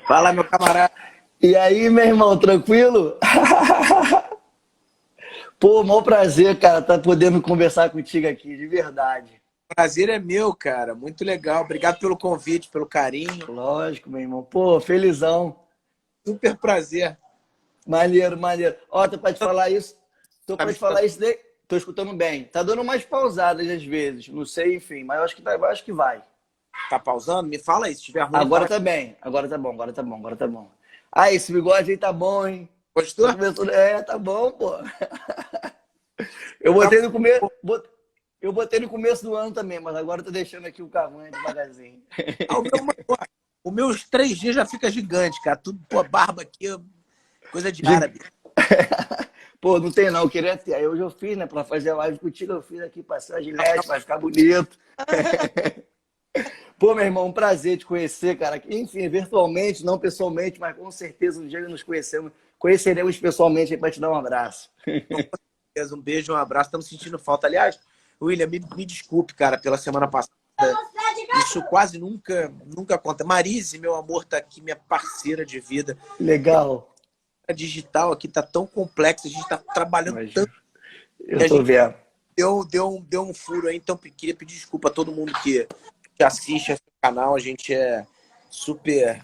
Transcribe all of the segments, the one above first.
Fala, meu camarada. E aí, meu irmão, tranquilo? Pô, maior prazer, cara, tá podendo conversar contigo aqui, de verdade. Prazer é meu, cara. Muito legal. Obrigado pelo convite, pelo carinho. Lógico, meu irmão. Pô, felizão. Super prazer. Maneiro, maneiro. Ó, tô pra te falar isso. Tô Tá pra me te falar escutando? isso daí. Tô escutando bem. Tá dando umas pausadas às vezes. Não sei, enfim, mas eu acho que, eu acho que vai. Tá pausando? Me fala aí. Se estiver ruim, Agora fala. tá bem. Agora tá bom, agora tá bom, agora tá bom. Ah, esse bigode aí tá bom, hein? Gostou? Tá começando. É, tá bom, pô. Eu Tá botei no começo. bom. Eu botei no começo do ano também, mas agora eu tô deixando aqui o cavanho devagarzinho. Ah, os meus 3 dias já fica gigante, cara. Tudo, pô, barba aqui, coisa de Gi- árabe. Pô, não tem não, eu queria ter. Aí hoje eu fiz, né, pra fazer a live contigo, eu fiz aqui, passar a Tá, tá. gilete, vai ficar bonito. Pô, meu irmão, um prazer te conhecer, cara. Enfim, virtualmente, não pessoalmente, mas com certeza um dia nos conhecemos, conheceremos pessoalmente aí pra te dar um abraço. Um beijo, um abraço. Estamos sentindo falta. Aliás, William, me desculpe, cara, pela semana passada. Isso quase nunca acontece. Marise, meu amor, tá aqui, minha parceira de vida. Legal. A digital aqui tá tão complexa, a gente tá trabalhando Mas tanto que eu a tô gente vendo. deu um furo aí, então queria pedir desculpa a todo mundo que assiste esse canal, a gente é super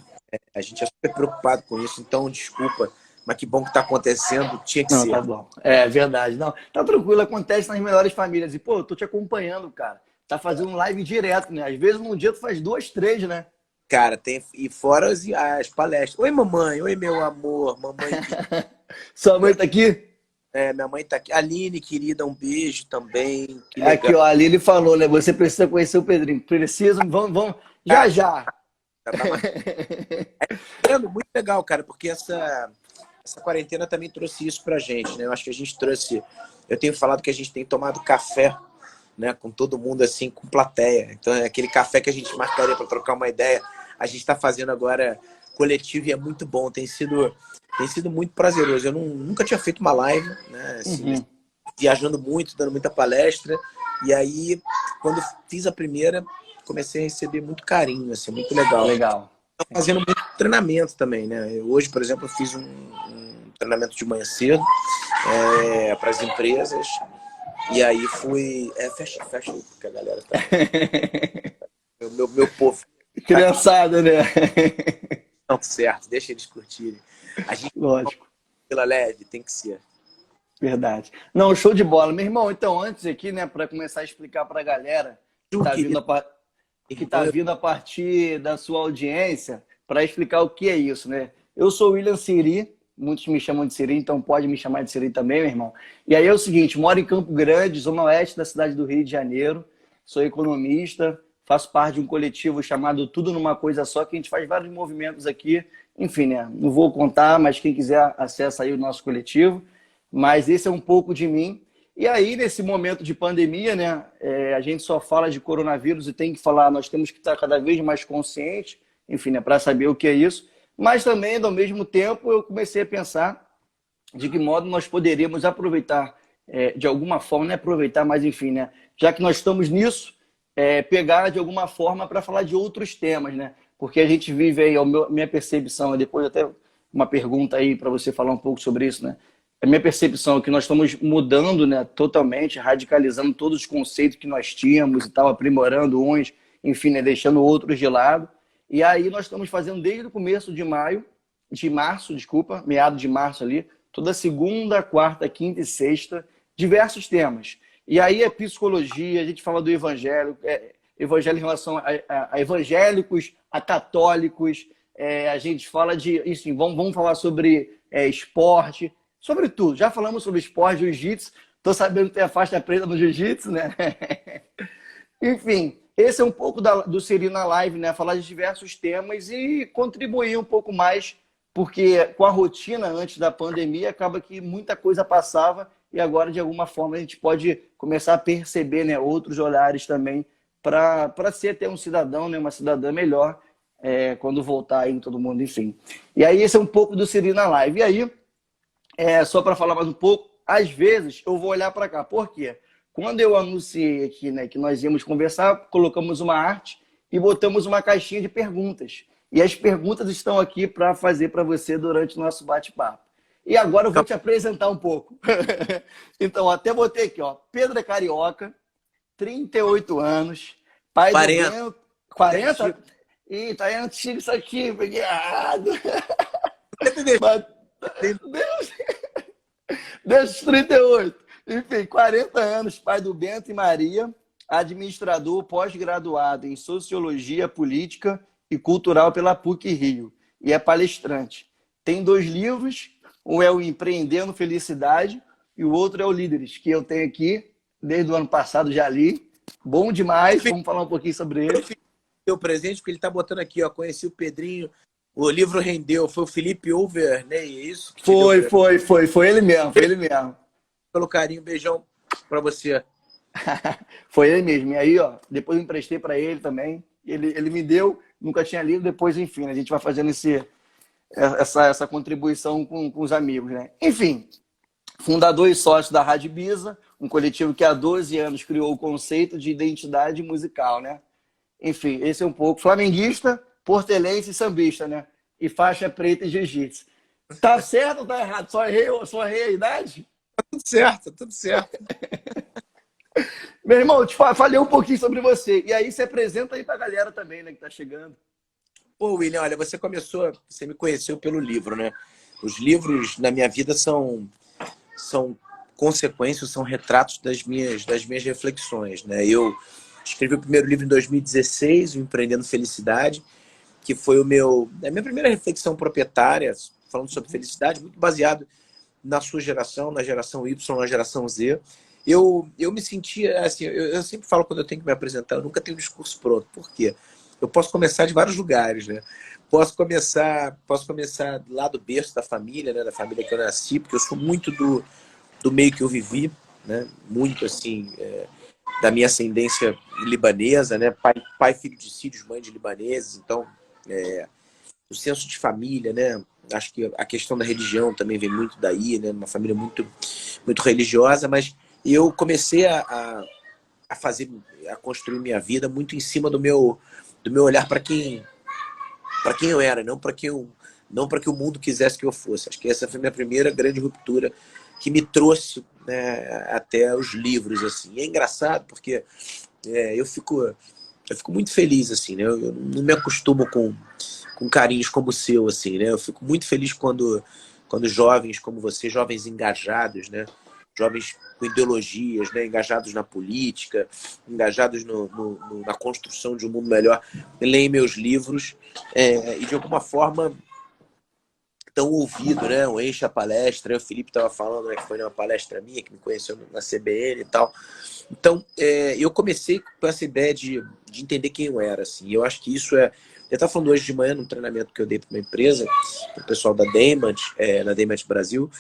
preocupado com isso, então desculpa, mas que bom que tá acontecendo, tinha que Não, ser. tá bom. É verdade. Não, tá tranquilo, acontece nas melhores famílias. E, pô, eu tô te acompanhando, cara. Tá fazendo live direto, né? Às vezes num dia tu faz duas, três, né? Cara, e fora as palestras. Oi, mamãe, oi, meu amor, mamãe que Sua mãe tá aqui? minha mãe tá aqui. Aline, querida, um beijo também, que legal. Aqui, ó, ali ele falou, né? Você precisa conhecer o Pedrinho. Precisa, vamos, já, Cara, já. já tá mais vendo? Muito legal, cara, porque essa quarentena também trouxe isso pra gente, né? Eu acho que a gente trouxe. Eu tenho falado que a gente tem tomado café, né, com todo mundo, assim, com plateia. Então, é aquele café que a gente marcaria para trocar uma ideia, a gente está fazendo agora coletivo e é muito bom. Tem sido muito prazeroso. Eu nunca tinha feito uma live, né? Assim, Uhum. viajando muito, dando muita palestra. E aí, quando fiz a primeira, comecei a receber muito carinho, assim, muito legal. Legal. Fazendo muito treinamento também, né? Hoje, por exemplo, eu fiz um treinamento de manhã cedo para as empresas. E aí fui. Fecha aí, porque a galera tá. Meu povo tá aqui, Criançada, né? não certo, deixa eles curtirem. A gente Lógico, pela leve, tem que ser. verdade. Não, show de bola. Meu irmão, então, antes aqui, né, para começar a explicar pra galera que Ju, tá querido, que está irmã, vindo a partir da sua audiência para explicar o que é isso, né? Eu sou o William Siri, muitos me chamam de Siri, então pode me chamar de Siri também, meu irmão. E aí é o seguinte, moro em Campo Grande, zona oeste da cidade do Rio de Janeiro, sou economista, faço parte de um coletivo chamado Tudo Numa Coisa Só, que a gente faz vários movimentos aqui, enfim, né? Não vou contar, mas quem quiser acessa aí o nosso coletivo. Mas esse é um pouco de mim. E aí, nesse momento de pandemia, né, a gente só fala de coronavírus e tem que falar, nós temos que estar cada vez mais conscientes, enfim, né, para saber o que é isso. Mas também, ao mesmo tempo, eu comecei a pensar de que modo nós poderíamos aproveitar, de alguma forma, não é aproveitar, mas enfim, né, já que nós estamos nisso, pegar de alguma forma para falar de outros temas, né? Porque a gente vive aí, minha percepção, depois até uma pergunta aí para você falar um pouco sobre isso, né? A minha percepção é que nós estamos mudando, né, totalmente, radicalizando todos os conceitos que nós tínhamos e tal, aprimorando uns, enfim, né, deixando outros de lado. E aí nós estamos fazendo desde o começo de março, desculpa, meado de março ali, toda segunda, quarta, quinta e sexta, diversos temas. E aí é psicologia, a gente fala do evangelho, evangelho em relação a evangélicos, a católicos, a gente fala de, enfim, vamos falar sobre esporte, sobre tudo. Já falamos sobre esporte, jiu-jitsu, tô sabendo que tem a faixa preta no jiu-jitsu, né? Enfim, esse é um pouco do Siri na live, né? Falar de diversos temas e contribuir um pouco mais, porque com a rotina antes da pandemia, acaba que muita coisa passava e agora, de alguma forma, a gente pode começar a perceber, né, outros olhares também para ser até um cidadão, né, uma cidadã melhor quando voltar aí todo mundo, enfim. E aí, esse é um pouco do Siri na live. E aí, só para falar mais um pouco, às vezes eu vou olhar para cá. Por quê? Quando eu anunciei aqui, né, que nós íamos conversar, colocamos uma arte e botamos uma caixinha de perguntas. E as perguntas estão aqui para fazer para você durante o nosso bate-papo. E agora eu vou te apresentar um pouco. Então, até botei aqui, ó. Pedro é carioca, 38 anos, pai 40. do Bento. 40? Ih, tá antigo isso aqui, peguei errado. Mas, Deus, Deus, 38. Enfim, 40 anos, pai do Bento e Maria, administrador pós-graduado em Sociologia Política e Cultural pela PUC-Rio e é palestrante. Tem 2 livros, um é o Empreendendo Felicidade e o outro é o Líderes, que eu tenho aqui, desde o ano passado já li. Bom demais, vamos falar um pouquinho sobre ele. Eu presente, porque ele tá botando aqui, ó, conheci o Pedrinho, o livro rendeu, foi o Felipe Overney, é isso? Foi ele mesmo, foi ele mesmo. Pelo carinho, beijão pra você. Foi ele mesmo. E aí, ó, depois eu emprestei para ele também. Ele me deu, nunca tinha lido, depois, enfim, a gente vai fazendo essa contribuição com os amigos, né? Enfim, fundador e sócio da Rádio Bisa, um coletivo que há 12 anos criou o conceito de identidade musical, né? Enfim, esse é um pouco flamenguista, portelense e sambista, né? E faixa preta e jiu-jitsu. Tá certo ou tá errado? Só errei a idade? Tá tudo certo, tudo certo. Meu irmão, falei um pouquinho sobre você. E aí, se apresenta aí pra galera também, né, que tá chegando. Pô, William, olha, você me conheceu pelo livro, né? Os livros na minha vida são consequências, são retratos das minhas reflexões, né? Eu escrevi o primeiro livro em 2016, o Empreendendo Felicidade, que foi a minha primeira reflexão proprietária, falando sobre felicidade, muito baseado na sua geração, na geração Y, na geração Z. Eu me sentia, assim, eu sempre falo quando eu tenho que me apresentar, eu nunca tenho um discurso pronto. Por quê? Eu posso começar de vários lugares, né? Posso começar lá do berço da família, né? Da família que eu nasci, porque eu sou muito do meio que eu vivi, né? Muito, assim, da minha ascendência libanesa, né? Pai filho de sírios, mãe de libaneses, então o senso de família, né? Acho que a questão da religião também vem muito daí, né? Uma família muito, muito religiosa, mas eu comecei a construir minha vida muito em cima do meu olhar para quem eu era, não para que o mundo quisesse que eu fosse. Acho que essa foi a minha primeira grande ruptura que me trouxe, né, até os livros, assim. E é engraçado porque eu fico muito feliz, assim, né? Eu não me acostumo com carinhos como o seu, assim, né? Eu fico muito feliz quando jovens como você, jovens engajados, né? Jovens com ideologias, né? Engajados na política, engajados na construção de um mundo melhor, leem meus livros e de alguma forma tão ouvido, né? O Enche a Palestra, o Felipe estava falando, né, que foi numa palestra minha, que me conheceu na CBN e tal. Então, eu comecei com essa ideia de entender quem eu era, assim. Eu acho que isso eu estava falando hoje de manhã num treinamento que eu dei para uma empresa, para o pessoal da Daymond, na Daymond Brasil,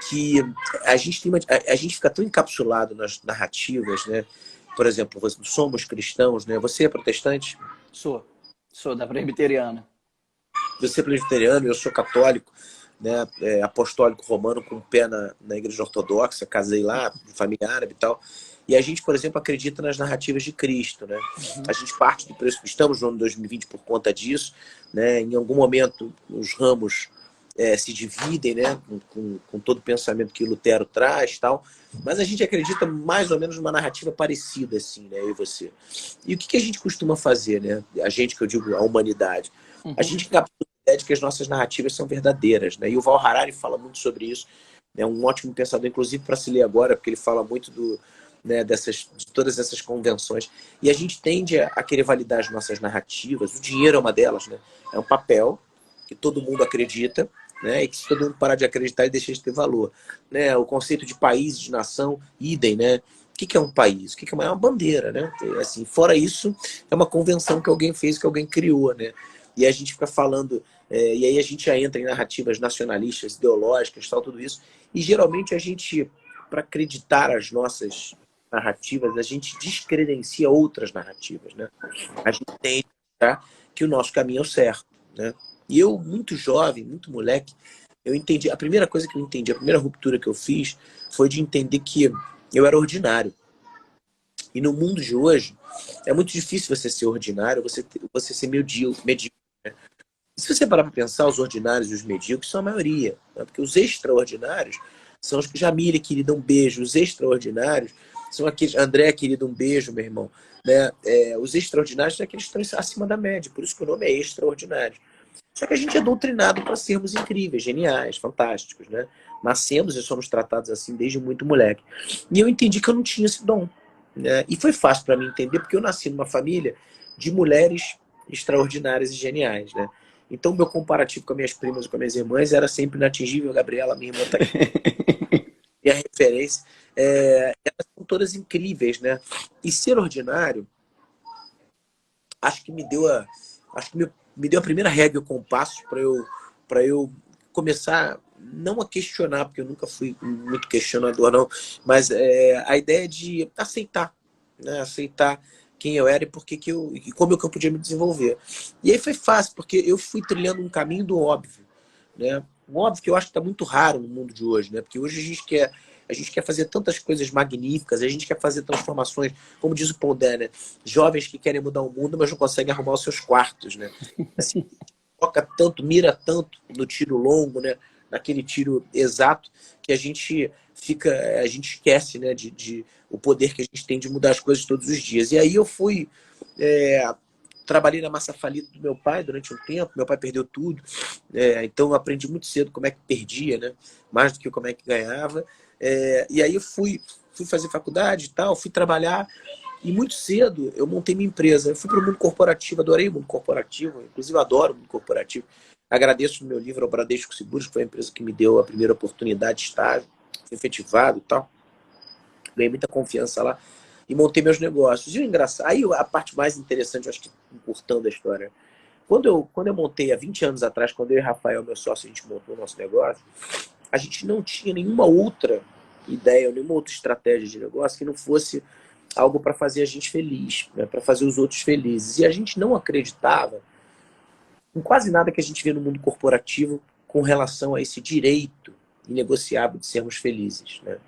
que a gente fica tão encapsulado nas narrativas, né? Por exemplo, somos cristãos, né? Você é protestante? Sou da presbiteriana. Você é presbiteriano, eu sou católico, né? Apostólico romano com o pé na igreja ortodoxa, casei lá, de família árabe e tal. E a gente, por exemplo, acredita nas narrativas de Cristo, né? A gente parte do pressuposto, estamos no ano 2020 por conta disso, né? Em algum momento os ramos se dividem, né? Com todo o pensamento que Lutero traz, tal. Mas a gente acredita mais ou menos numa narrativa parecida, assim, né? Eu e você. E o que a gente costuma fazer, né? A gente, que eu digo, a humanidade. A gente captura a ideia de que as nossas narrativas são verdadeiras, né? E o Val Harari fala muito sobre isso. É um ótimo pensador, inclusive, para se ler agora, porque ele fala muito né, de todas essas convenções. E a gente tende a querer validar as nossas narrativas. O dinheiro é uma delas, né? É um papel que todo mundo acredita, né? E que se todo mundo parar de acreditar, ele deixa de ter valor, né? O conceito de país, de nação, idem, né? O que é um país? O que é uma bandeira, né? Assim, fora isso, é uma convenção que alguém fez, que alguém criou, né? E a gente fica falando, e aí a gente já entra em narrativas nacionalistas, ideológicas, tal, tudo isso. E geralmente a gente, para acreditar as nossas narrativas, a gente descredencia outras narrativas, né? A gente tem que o nosso caminho é o certo, né? E eu, muito jovem, muito moleque, eu entendi, a primeira coisa que eu entendi, a primeira ruptura que eu fiz foi de entender que eu era ordinário. E no mundo de hoje, é muito difícil você ser ordinário, você ser medíocre, né? Se você parar para pensar, os ordinários e os medíocres são a maioria, né? Porque os extraordinários são os que, Jamília, querida, um beijo. Os extraordinários são aqueles, André, querido, um beijo, meu irmão. Né? Os extraordinários são aqueles que estão acima da média, por isso que o nome é extraordinário. Só que a gente é doutrinado para sermos incríveis, geniais, fantásticos, né? Nascemos e somos tratados assim desde muito moleque. E eu entendi que eu não tinha esse dom, né? E foi fácil para mim entender, porque eu nasci numa família de mulheres extraordinárias e geniais, né? Então, meu comparativo com as minhas primas e com as minhas irmãs era sempre inatingível. Gabriela, minha irmã, tá aqui. E a referência. Elas são todas incríveis, né? E ser ordinário, acho que me deu me deu a primeira regra e o compasso para eu começar, não a questionar, porque eu nunca fui muito questionador, não, mas a ideia de aceitar, né? Aceitar quem eu era e como que eu podia me desenvolver. E aí foi fácil, porque eu fui trilhando um caminho do óbvio, né? Um óbvio que eu acho que está muito raro no mundo de hoje, né? Porque hoje a gente quer fazer tantas coisas magníficas, a gente quer fazer transformações, como diz o Pondé, né? Jovens que querem mudar o mundo, mas não conseguem arrumar os seus quartos, né? Assim, foca tanto, mira tanto no tiro longo, né? Naquele tiro exato, que a gente esquece, né? De o poder que a gente tem de mudar as coisas todos os dias. E aí eu fui, trabalhei na massa falida do meu pai durante um tempo. Meu pai perdeu tudo, então eu aprendi muito cedo como é que perdia, né? Mais do que como é que ganhava. E aí eu fui fazer faculdade e tal, fui trabalhar, e muito cedo eu montei minha empresa. Eu fui para o mundo corporativo, adorei o mundo corporativo, inclusive adoro o mundo corporativo. Agradeço no meu livro ao Bradesco Seguros, que foi a empresa que me deu a primeira oportunidade de estágio, fui efetivado e tal. Ganhei muita confiança lá e montei meus negócios. E o engraçado, aí a parte mais interessante, eu acho que encurtando a história, quando eu montei há 20 anos atrás, quando eu e Rafael, meu sócio, a gente montou o nosso negócio, a gente não tinha nenhuma outra ideia, nenhuma outra estratégia de negócio que não fosse algo para fazer a gente feliz, né? Para fazer os outros felizes. E a gente não acreditava em quase nada que a gente vê no mundo corporativo com relação a esse direito inegociável de sermos felizes, né?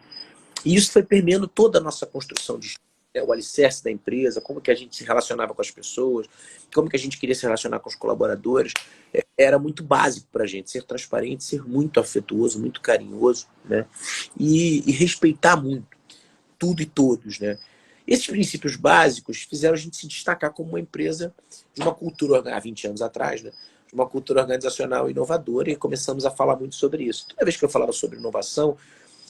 E isso foi permeando toda a nossa construção de o alicerce da empresa, como que a gente se relacionava com as pessoas, como que a gente queria se relacionar com os colaboradores. Era muito básico para a gente ser transparente, ser muito afetuoso, muito carinhoso, né? E respeitar muito tudo e todos, né? Esses princípios básicos fizeram a gente se destacar como uma empresa de uma cultura, há 20 anos atrás, né? De uma cultura organizacional inovadora, e começamos a falar muito sobre isso. Toda vez que eu falava sobre inovação,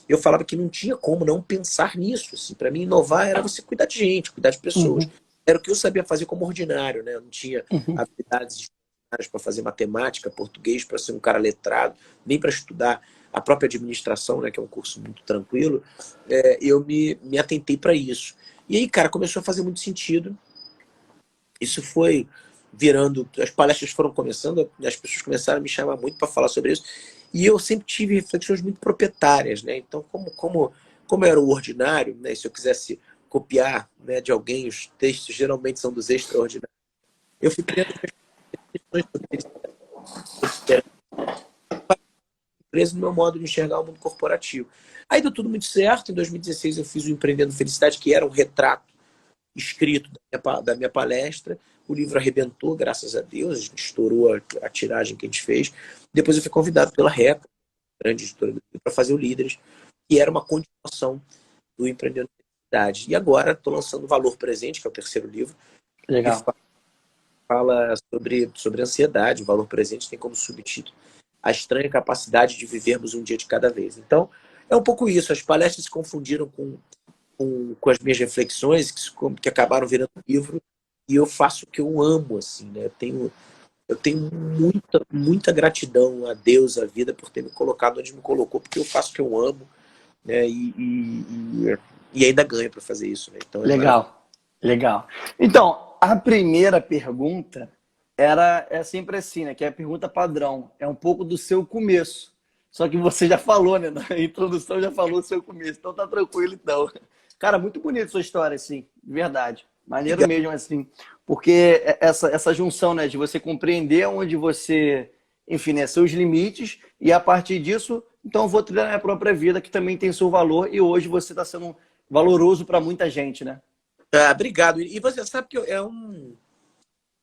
eu falava que não tinha como não pensar nisso. Assim. Para mim, inovar era você cuidar de gente, cuidar de pessoas. Era o que eu sabia fazer como ordinário, né? Eu não tinha habilidades extraordinárias para fazer matemática, português, para ser um cara letrado, nem para estudar a própria administração, né? Que é um curso muito tranquilo. Eu me atentei para isso. E aí, cara, começou a fazer muito sentido. Isso foi virando... As palestras foram começando, as pessoas começaram a me chamar muito para falar sobre isso. E eu sempre tive reflexões muito proprietárias, né? Então, como eu era o ordinário, né? Se eu quisesse copiar, né, de alguém, os textos geralmente são dos extraordinários. Eu fui criando questões sobre empresa no meu modo de enxergar o mundo corporativo. Aí deu tudo muito certo. Em 2016 eu fiz o Empreendendo Felicidade, que era um retrato escrito da minha palestra. O livro arrebentou, graças a Deus, a gente estourou a tiragem que a gente fez. Depois eu fui convidado pela Record, grande editora do livro, para fazer o Líderes, que era uma continuação do Empreendendo Felicidade. E agora estou lançando o Valor Presente, que é o terceiro livro. Legal. Que fala sobre ansiedade. O Valor Presente tem como subtítulo A Estranha Capacidade de Vivermos um Dia de Cada Vez. Então, é um pouco isso. As palestras se confundiram com as minhas reflexões, que acabaram virando livro, e eu faço o que eu amo, assim, né? Eu tenho muita gratidão a Deus, à vida, por ter me colocado onde me colocou, porque eu faço o que eu amo, né? E ainda ganho para fazer isso, né? Então, legal, legal. Então, a primeira pergunta é sempre assim, né? Que é a pergunta padrão. É um pouco do seu começo. Só que você já falou, né? Na introdução já falou o seu começo. Então tá tranquilo, então. Cara, muito bonita sua história, assim. De verdade. Maneiro mesmo, assim. Porque essa junção, né? De você compreender onde você, enfim, né? Seus limites. E a partir disso, então eu vou trilhar a minha própria vida, que também tem seu valor. E hoje você está sendo valoroso para muita gente, né? obrigado. E você sabe que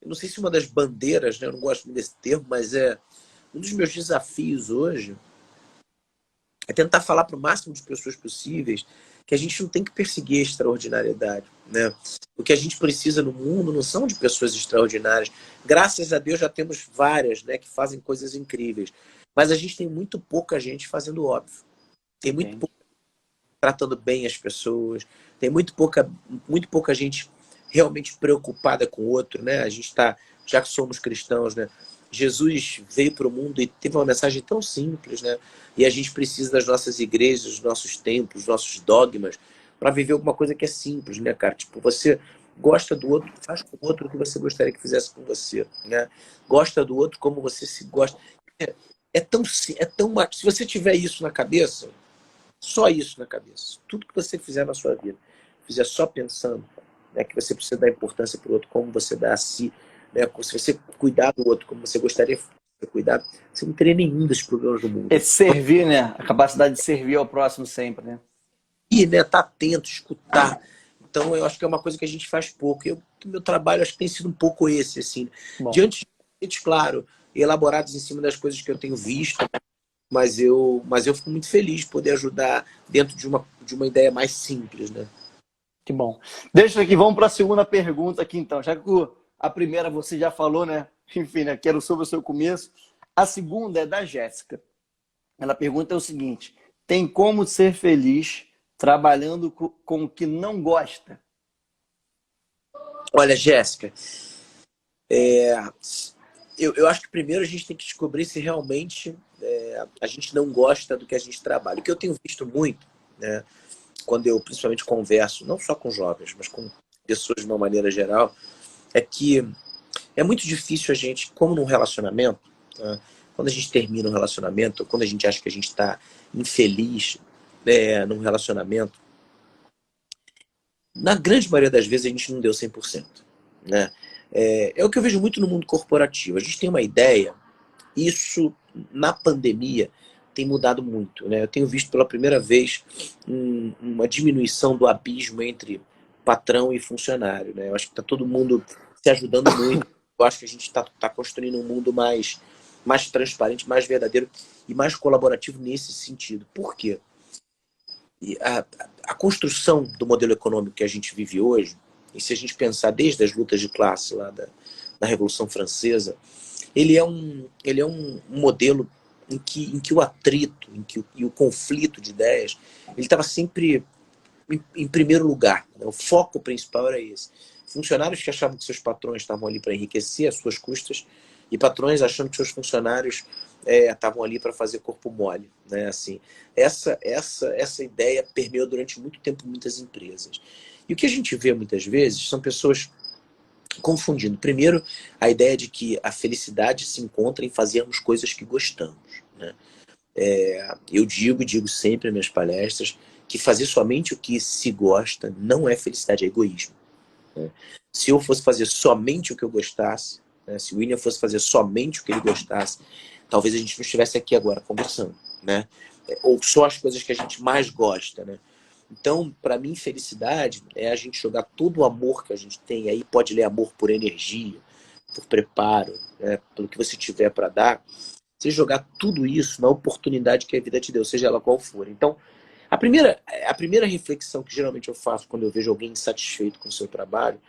eu não sei se uma das bandeiras, né? Eu não gosto muito desse termo, mas um dos meus desafios hoje é tentar falar para o máximo de pessoas possíveis que a gente não tem que perseguir a extraordinariedade, né? O que a gente precisa no mundo não são de pessoas extraordinárias. Graças a Deus já temos várias, né, que fazem coisas incríveis. Mas a gente tem muito pouca gente fazendo óbvio. Tem muito pouca tratando bem as pessoas. Tem muito pouca gente realmente preocupada com o outro, né? A gente está, já que somos cristãos, né? Jesus veio para o mundo e teve uma mensagem tão simples, né? E a gente precisa das nossas igrejas, dos nossos templos, dos nossos dogmas, para viver alguma coisa que é simples, né, cara? Tipo, você gosta do outro, faz com o outro o que você gostaria que fizesse com você, né? Gosta do outro como você se gosta. É tão. Se você tiver isso na cabeça, só isso na cabeça, tudo que você fizer na sua vida, fizer só pensando, né, que você precisa dar importância para o outro, como você dá a si, né, se você cuidar do outro como você gostaria de ser cuidado, você não teria nenhum desses problemas do mundo. É servir, né? A capacidade de servir ao próximo sempre, né? E, né, tá atento, escutar. Então, eu acho que é uma coisa que a gente faz pouco. Meu trabalho, acho que tem sido um pouco esse, assim. Bom, Diante de conceitos, claro, elaborados em cima das coisas que eu tenho visto, mas eu fico muito feliz de poder ajudar dentro de uma ideia mais simples, né? que bom. Deixa aqui, vamos para a segunda pergunta aqui então. Já que a primeira você já falou, né? Enfim, né? Quero sobre o seu começo. A segunda é da Jéssica. Ela pergunta o seguinte: tem como ser feliz trabalhando com o que não gosta? Olha, Jéssica, eu acho que primeiro a gente tem que descobrir se realmente a gente não gosta do que a gente trabalha. O que eu tenho visto muito, né, quando eu principalmente converso, não só com jovens, mas com pessoas de uma maneira geral, é que é muito difícil a gente, como num relacionamento, tá, quando a gente termina um relacionamento, ou quando a gente acha que a gente está infeliz num relacionamento, na grande maioria das vezes a gente não deu 100%. Né? É o que eu vejo muito no mundo corporativo. A gente tem uma ideia, isso na pandemia tem mudado muito. Né? Eu tenho visto pela primeira vez uma diminuição do abismo entre patrão e funcionário. Né? Eu acho que está todo mundo se ajudando muito. Eu acho que a gente está construindo um mundo mais transparente, mais verdadeiro e mais colaborativo nesse sentido. Por quê? E a construção do modelo econômico que a gente vive hoje, e se a gente pensar desde as lutas de classe lá da Revolução Francesa, ele é um modelo em que o atrito, e o conflito de ideias, ele estava sempre em primeiro lugar. Né? O foco principal era esse. Funcionários que achavam que seus patrões estavam ali para enriquecer às suas custas, e patrões achando que seus funcionários estavam ali para fazer corpo mole. Né? Assim, essa ideia permeou durante muito tempo muitas empresas. E o que a gente vê muitas vezes são pessoas confundindo, primeiro, a ideia de que a felicidade se encontra em fazermos coisas que gostamos. Né? Eu digo sempre nas minhas palestras, que fazer somente o que se gosta não é felicidade, é egoísmo. Né? Se eu fosse fazer somente o que eu gostasse, né? Se o William fosse fazer somente o que ele gostasse, talvez a gente não estivesse aqui agora conversando. Né? Ou só as coisas que a gente mais gosta. Né? Então, para mim, felicidade é a gente jogar todo o amor que a gente tem. Aí pode ler amor por energia, por preparo, né? Pelo que você tiver para dar. Você jogar tudo isso na oportunidade que a vida te deu, seja ela qual for. Então, a primeira reflexão que geralmente eu faço quando eu vejo alguém insatisfeito com o seu trabalho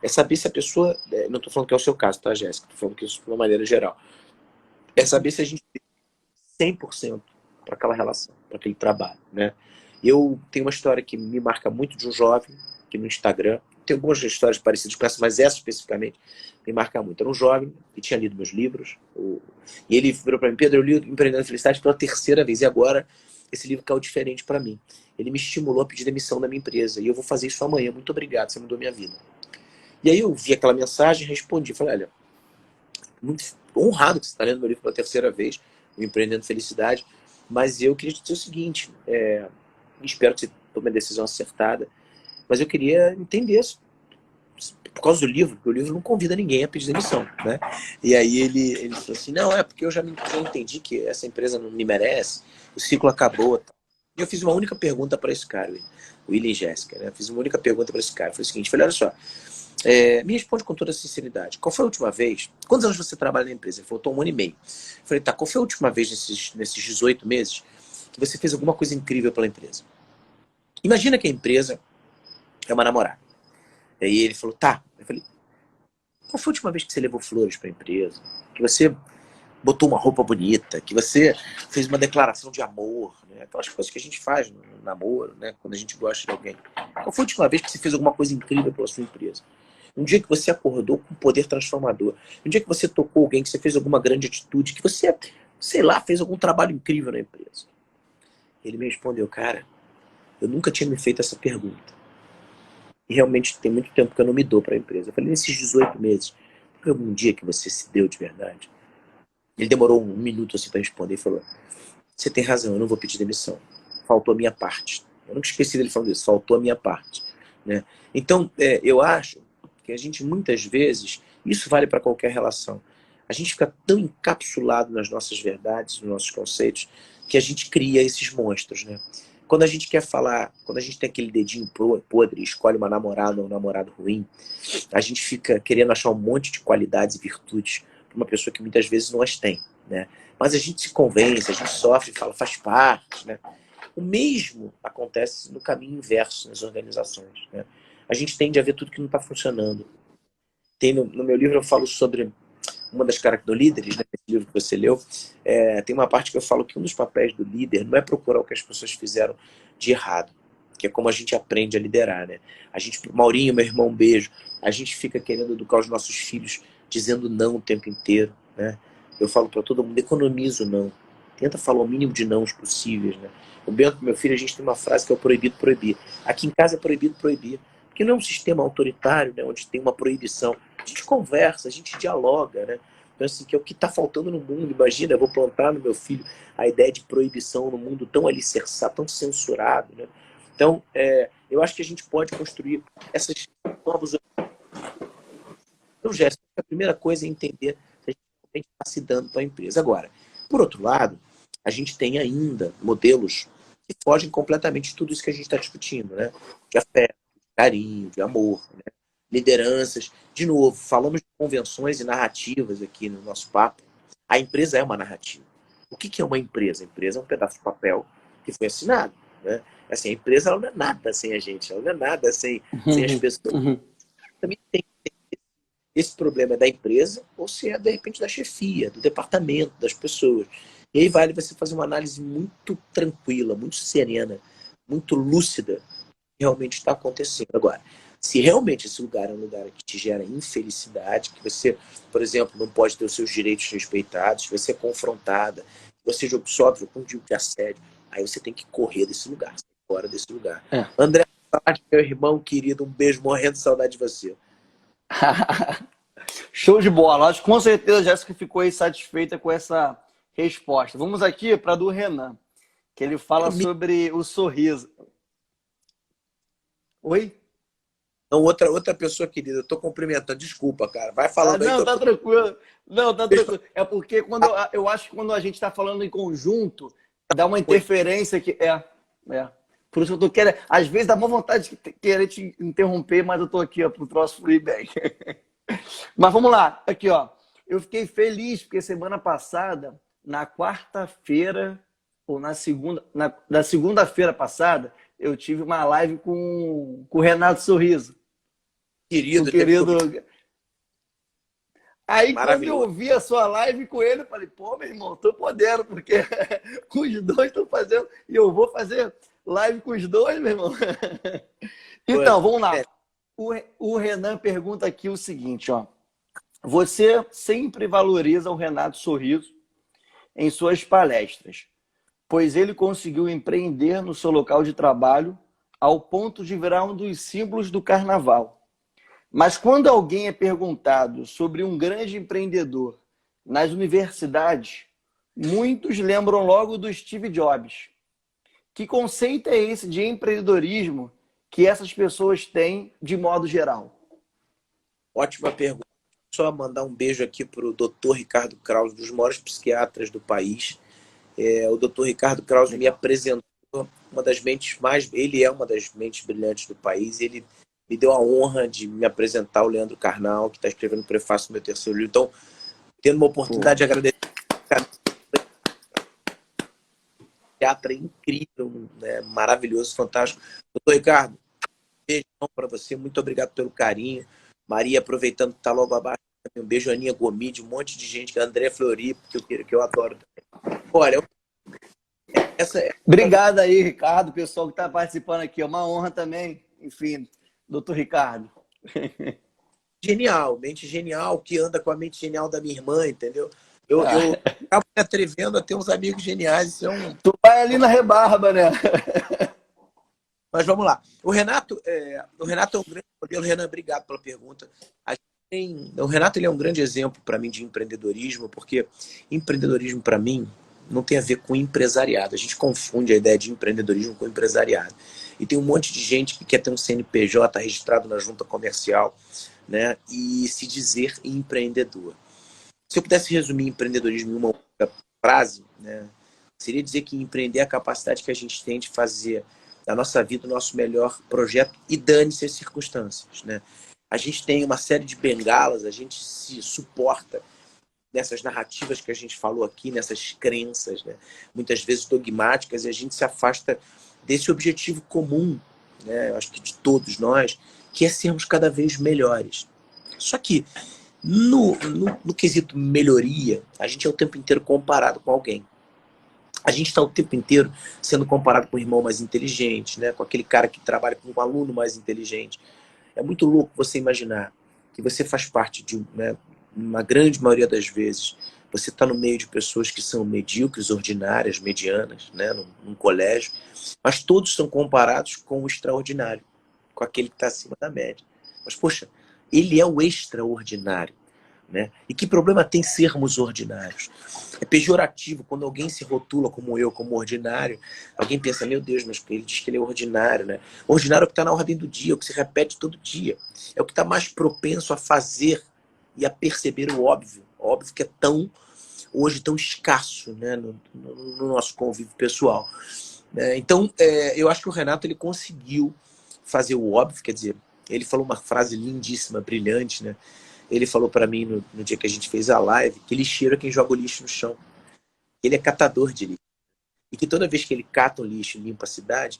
é saber se a pessoa. Não estou falando que é o seu caso, tá, Jéssica? Estou falando que isso de uma maneira geral. É saber se a gente tem 100% para aquela relação, para aquele trabalho, né? Eu tenho uma história que me marca muito de um jovem, que no Instagram, tem algumas histórias parecidas com essa, mas essa especificamente me marca muito. Era um jovem que tinha lido meus livros, e ele virou para mim: Pedro, eu li o Empreendendo a Felicidade pela terceira vez, e agora esse livro caiu diferente para mim. Ele me estimulou a pedir demissão da minha empresa, e eu vou fazer isso amanhã, muito obrigado, você mudou minha vida. E aí eu vi aquela mensagem e respondi, falei: olha, muito honrado que você está lendo meu livro pela terceira vez, o Empreendendo Felicidade, mas eu queria te dizer o seguinte, espero que você tome a decisão acertada, mas eu queria entender por causa do livro, porque o livro não convida ninguém a pedir demissão, né? E aí ele falou assim: não, é porque já entendi que essa empresa não me merece, o ciclo acabou. E eu fiz uma única pergunta para esse cara, o William e Jéssica, né? Eu fiz uma única pergunta para esse cara, foi o seguinte: falei, olha só, Me responde com toda sinceridade. Qual foi a última vez? Quantos anos você trabalha na empresa? Ele falou, tô 1 ano e meio. Eu falei, tá, qual foi a última vez nesses 18 meses que você fez alguma coisa incrível pela empresa? Imagina que a empresa é uma namorada. E aí ele falou, tá. Eu falei, qual foi a última vez que você levou flores para a empresa? Que você botou uma roupa bonita? Que você fez uma declaração de amor? Né? Aquelas coisas que a gente faz no namoro, né? Quando a gente gosta de alguém. Qual foi a última vez que você fez alguma coisa incrível pela sua empresa? Um dia que você acordou com um poder transformador. Um dia que você tocou alguém, que você fez alguma grande atitude, que você, sei lá, fez algum trabalho incrível na empresa. Ele me respondeu, cara, eu nunca tinha me feito essa pergunta. E realmente tem muito tempo que eu não me dou para a empresa. Eu falei, nesses 18 meses, foi algum dia que você se deu de verdade? Ele demorou 1 minuto assim para responder e falou, você tem razão, eu não vou pedir demissão. Faltou a minha parte. Eu nunca esqueci dele falando isso, faltou a minha parte. Né? Então, eu acho que a gente muitas vezes, isso vale para qualquer relação, a gente fica tão encapsulado nas nossas verdades, nos nossos conceitos, que a gente cria esses monstros, né? Quando a gente quer falar, quando a gente tem aquele dedinho podre, escolhe uma namorada ou um namorado ruim, a gente fica querendo achar um monte de qualidades e virtudes para uma pessoa que muitas vezes não as tem, né? Mas a gente se convence, a gente sofre, fala, faz parte, né? O mesmo acontece no caminho inverso nas organizações, né? A gente tende a ver tudo que não está funcionando. Tem no meu livro eu falo sobre uma das características do líderes, né, esse livro que você leu, tem uma parte que eu falo que um dos papéis do líder não é procurar o que as pessoas fizeram de errado, que é como a gente aprende a liderar, né? A gente, Maurinho, meu irmão, um beijo, a gente fica querendo educar os nossos filhos dizendo não o tempo inteiro, né? Eu falo para todo mundo, economiza o não. Tenta falar o mínimo de nãos possíveis, né? O Bento, meu filho, a gente tem uma frase que é o proibido proibir. Aqui em casa é proibido proibir. Porque não é um sistema autoritário, né, onde tem uma proibição. A gente conversa, a gente dialoga, né? Então, assim, que é o que está faltando no mundo. Imagina, eu vou plantar no meu filho a ideia de proibição no mundo tão alicerçado, tão censurado, né? Então, eu acho que a gente pode construir essas novos... Então, Jéssica, a primeira coisa é entender que a gente está se dando para a empresa. Agora, por outro lado, a gente tem ainda modelos que fogem completamente de tudo isso que a gente está discutindo, né? De afeto, de carinho, de amor, né? Lideranças. De novo, falamos de convenções e narrativas aqui no nosso papo. A empresa é uma narrativa. O que é uma empresa? A empresa é um pedaço de papel que foi assinado, né? Assim, a empresa ela não é nada sem a gente, ela não é nada sem as pessoas. Também tem esse problema é da empresa ou se é, de repente, da chefia, do departamento, das pessoas. E aí vale você fazer uma análise muito tranquila, muito serena, muito lúcida que realmente está acontecendo. Agora, se realmente esse lugar é um lugar que te gera infelicidade, que você, por exemplo, não pode ter os seus direitos respeitados, que você é confrontada, que você sofre com um tipo de assédio, aí você tem que correr desse lugar, sair fora desse lugar. André, meu irmão querido, um beijo, morrendo de saudade de você. Show de bola. Acho que com certeza a Jéssica ficou aí satisfeita com essa resposta. Vamos aqui para a do Renan, que ele fala sobre o sorriso. Oi? Não, outra pessoa querida, eu tô cumprimentando, desculpa, cara. Vai falando aí. Não, tá tranquilo. Não, tá tranquilo. É porque eu acho que quando a gente está falando em conjunto, dá uma interferência que. Por isso que eu tô querendo. Às vezes dá uma vontade de querer te interromper, mas eu tô aqui, ó, pro troço fluir bem. Mas vamos lá, aqui, ó. Eu fiquei feliz porque semana passada, na quarta-feira, ou na segunda-feira passada, eu tive uma live com o Renato Sorriso. Querido, Aí, quando eu ouvi a sua live com ele, eu falei, pô, meu irmão, tô podendo, porque os dois estão fazendo, e eu vou fazer live com os dois, meu irmão. Então, vamos lá. O Renan pergunta aqui o seguinte, ó. Você sempre valoriza o Renato Sorriso em suas palestras, pois ele conseguiu empreender no seu local de trabalho ao ponto de virar um dos símbolos do carnaval. Mas quando alguém é perguntado sobre um grande empreendedor nas universidades, muitos lembram logo do Steve Jobs. Que conceito é esse de empreendedorismo que essas pessoas têm de modo geral? Ótima pergunta. Só mandar um beijo aqui para o Dr. Ricardo Krause, um dos maiores psiquiatras do país. O Dr. Ricardo Krause me apresentou uma das mentes mais... Ele é uma das mentes brilhantes do país. Ele me deu a honra de me apresentar o Leandro Carnal, que está escrevendo o prefácio do meu terceiro livro. Então, tendo uma oportunidade de agradecer teatro é incrível, né? Maravilhoso, fantástico. Doutor Ricardo, beijão para você, muito obrigado pelo carinho. Maria, aproveitando que está logo abaixo, um beijo, Aninha Gomide, um monte de gente, que a André Flori, que eu adoro. Olha, essa é... Obrigado aí, Ricardo, pessoal que está participando aqui. É uma honra também, enfim, doutor Ricardo. Genial, mente genial, que anda com a mente genial da minha irmã, entendeu? Eu acabo me atrevendo a ter uns amigos geniais, isso é um... Tu vai ali na rebarba, né? Mas vamos lá. O Renato é um grande modelo. Renan, obrigado pela pergunta. O Renato ele é um grande exemplo para mim de empreendedorismo, porque empreendedorismo, para mim, não tem a ver com empresariado. A gente confunde a ideia de empreendedorismo com empresariado. E tem um monte de gente que quer ter um CNPJ registrado na junta comercial, né, e se dizer empreendedor. Se eu pudesse resumir empreendedorismo em uma única frase, né, seria dizer que empreender é a capacidade que a gente tem de fazer da nossa vida o nosso melhor projeto e dane-se as circunstâncias, né? A gente tem uma série de bengalas, a gente se suporta nessas narrativas que a gente falou aqui, nessas crenças, né? Muitas vezes dogmáticas, e a gente se afasta desse objetivo comum, né? Eu acho que de todos nós, que é sermos cada vez melhores. Só que no quesito melhoria, a gente é o tempo inteiro comparado com alguém. A gente está o tempo inteiro sendo comparado com o irmão mais inteligente, né? Com aquele cara que trabalha com um aluno mais inteligente. É muito louco você imaginar que você faz parte de, né, uma grande maioria das vezes, você está no meio de pessoas que são medíocres, ordinárias, medianas, né, num colégio, mas todos são comparados com o extraordinário, com aquele que está acima da média. Mas, poxa, ele é o extraordinário. Né? E que problema tem sermos ordinários? É pejorativo quando alguém se rotula como eu, como ordinário. Alguém pensa, meu Deus, mas ele diz que ele é ordinário, né? Ordinário é o que está na ordem do dia, é o que se repete todo dia. É o que está mais propenso a fazer e a perceber o óbvio. O óbvio que é hoje tão escasso, né? No nosso convívio pessoal. Então, eu acho que o Renato ele conseguiu fazer o óbvio, quer dizer, ele falou uma frase lindíssima, brilhante, né? Ele falou para mim no dia que a gente fez a live que lixeiro é quem joga o lixo no chão. Ele é catador de lixo. E que toda vez que ele cata o lixo e limpa a cidade,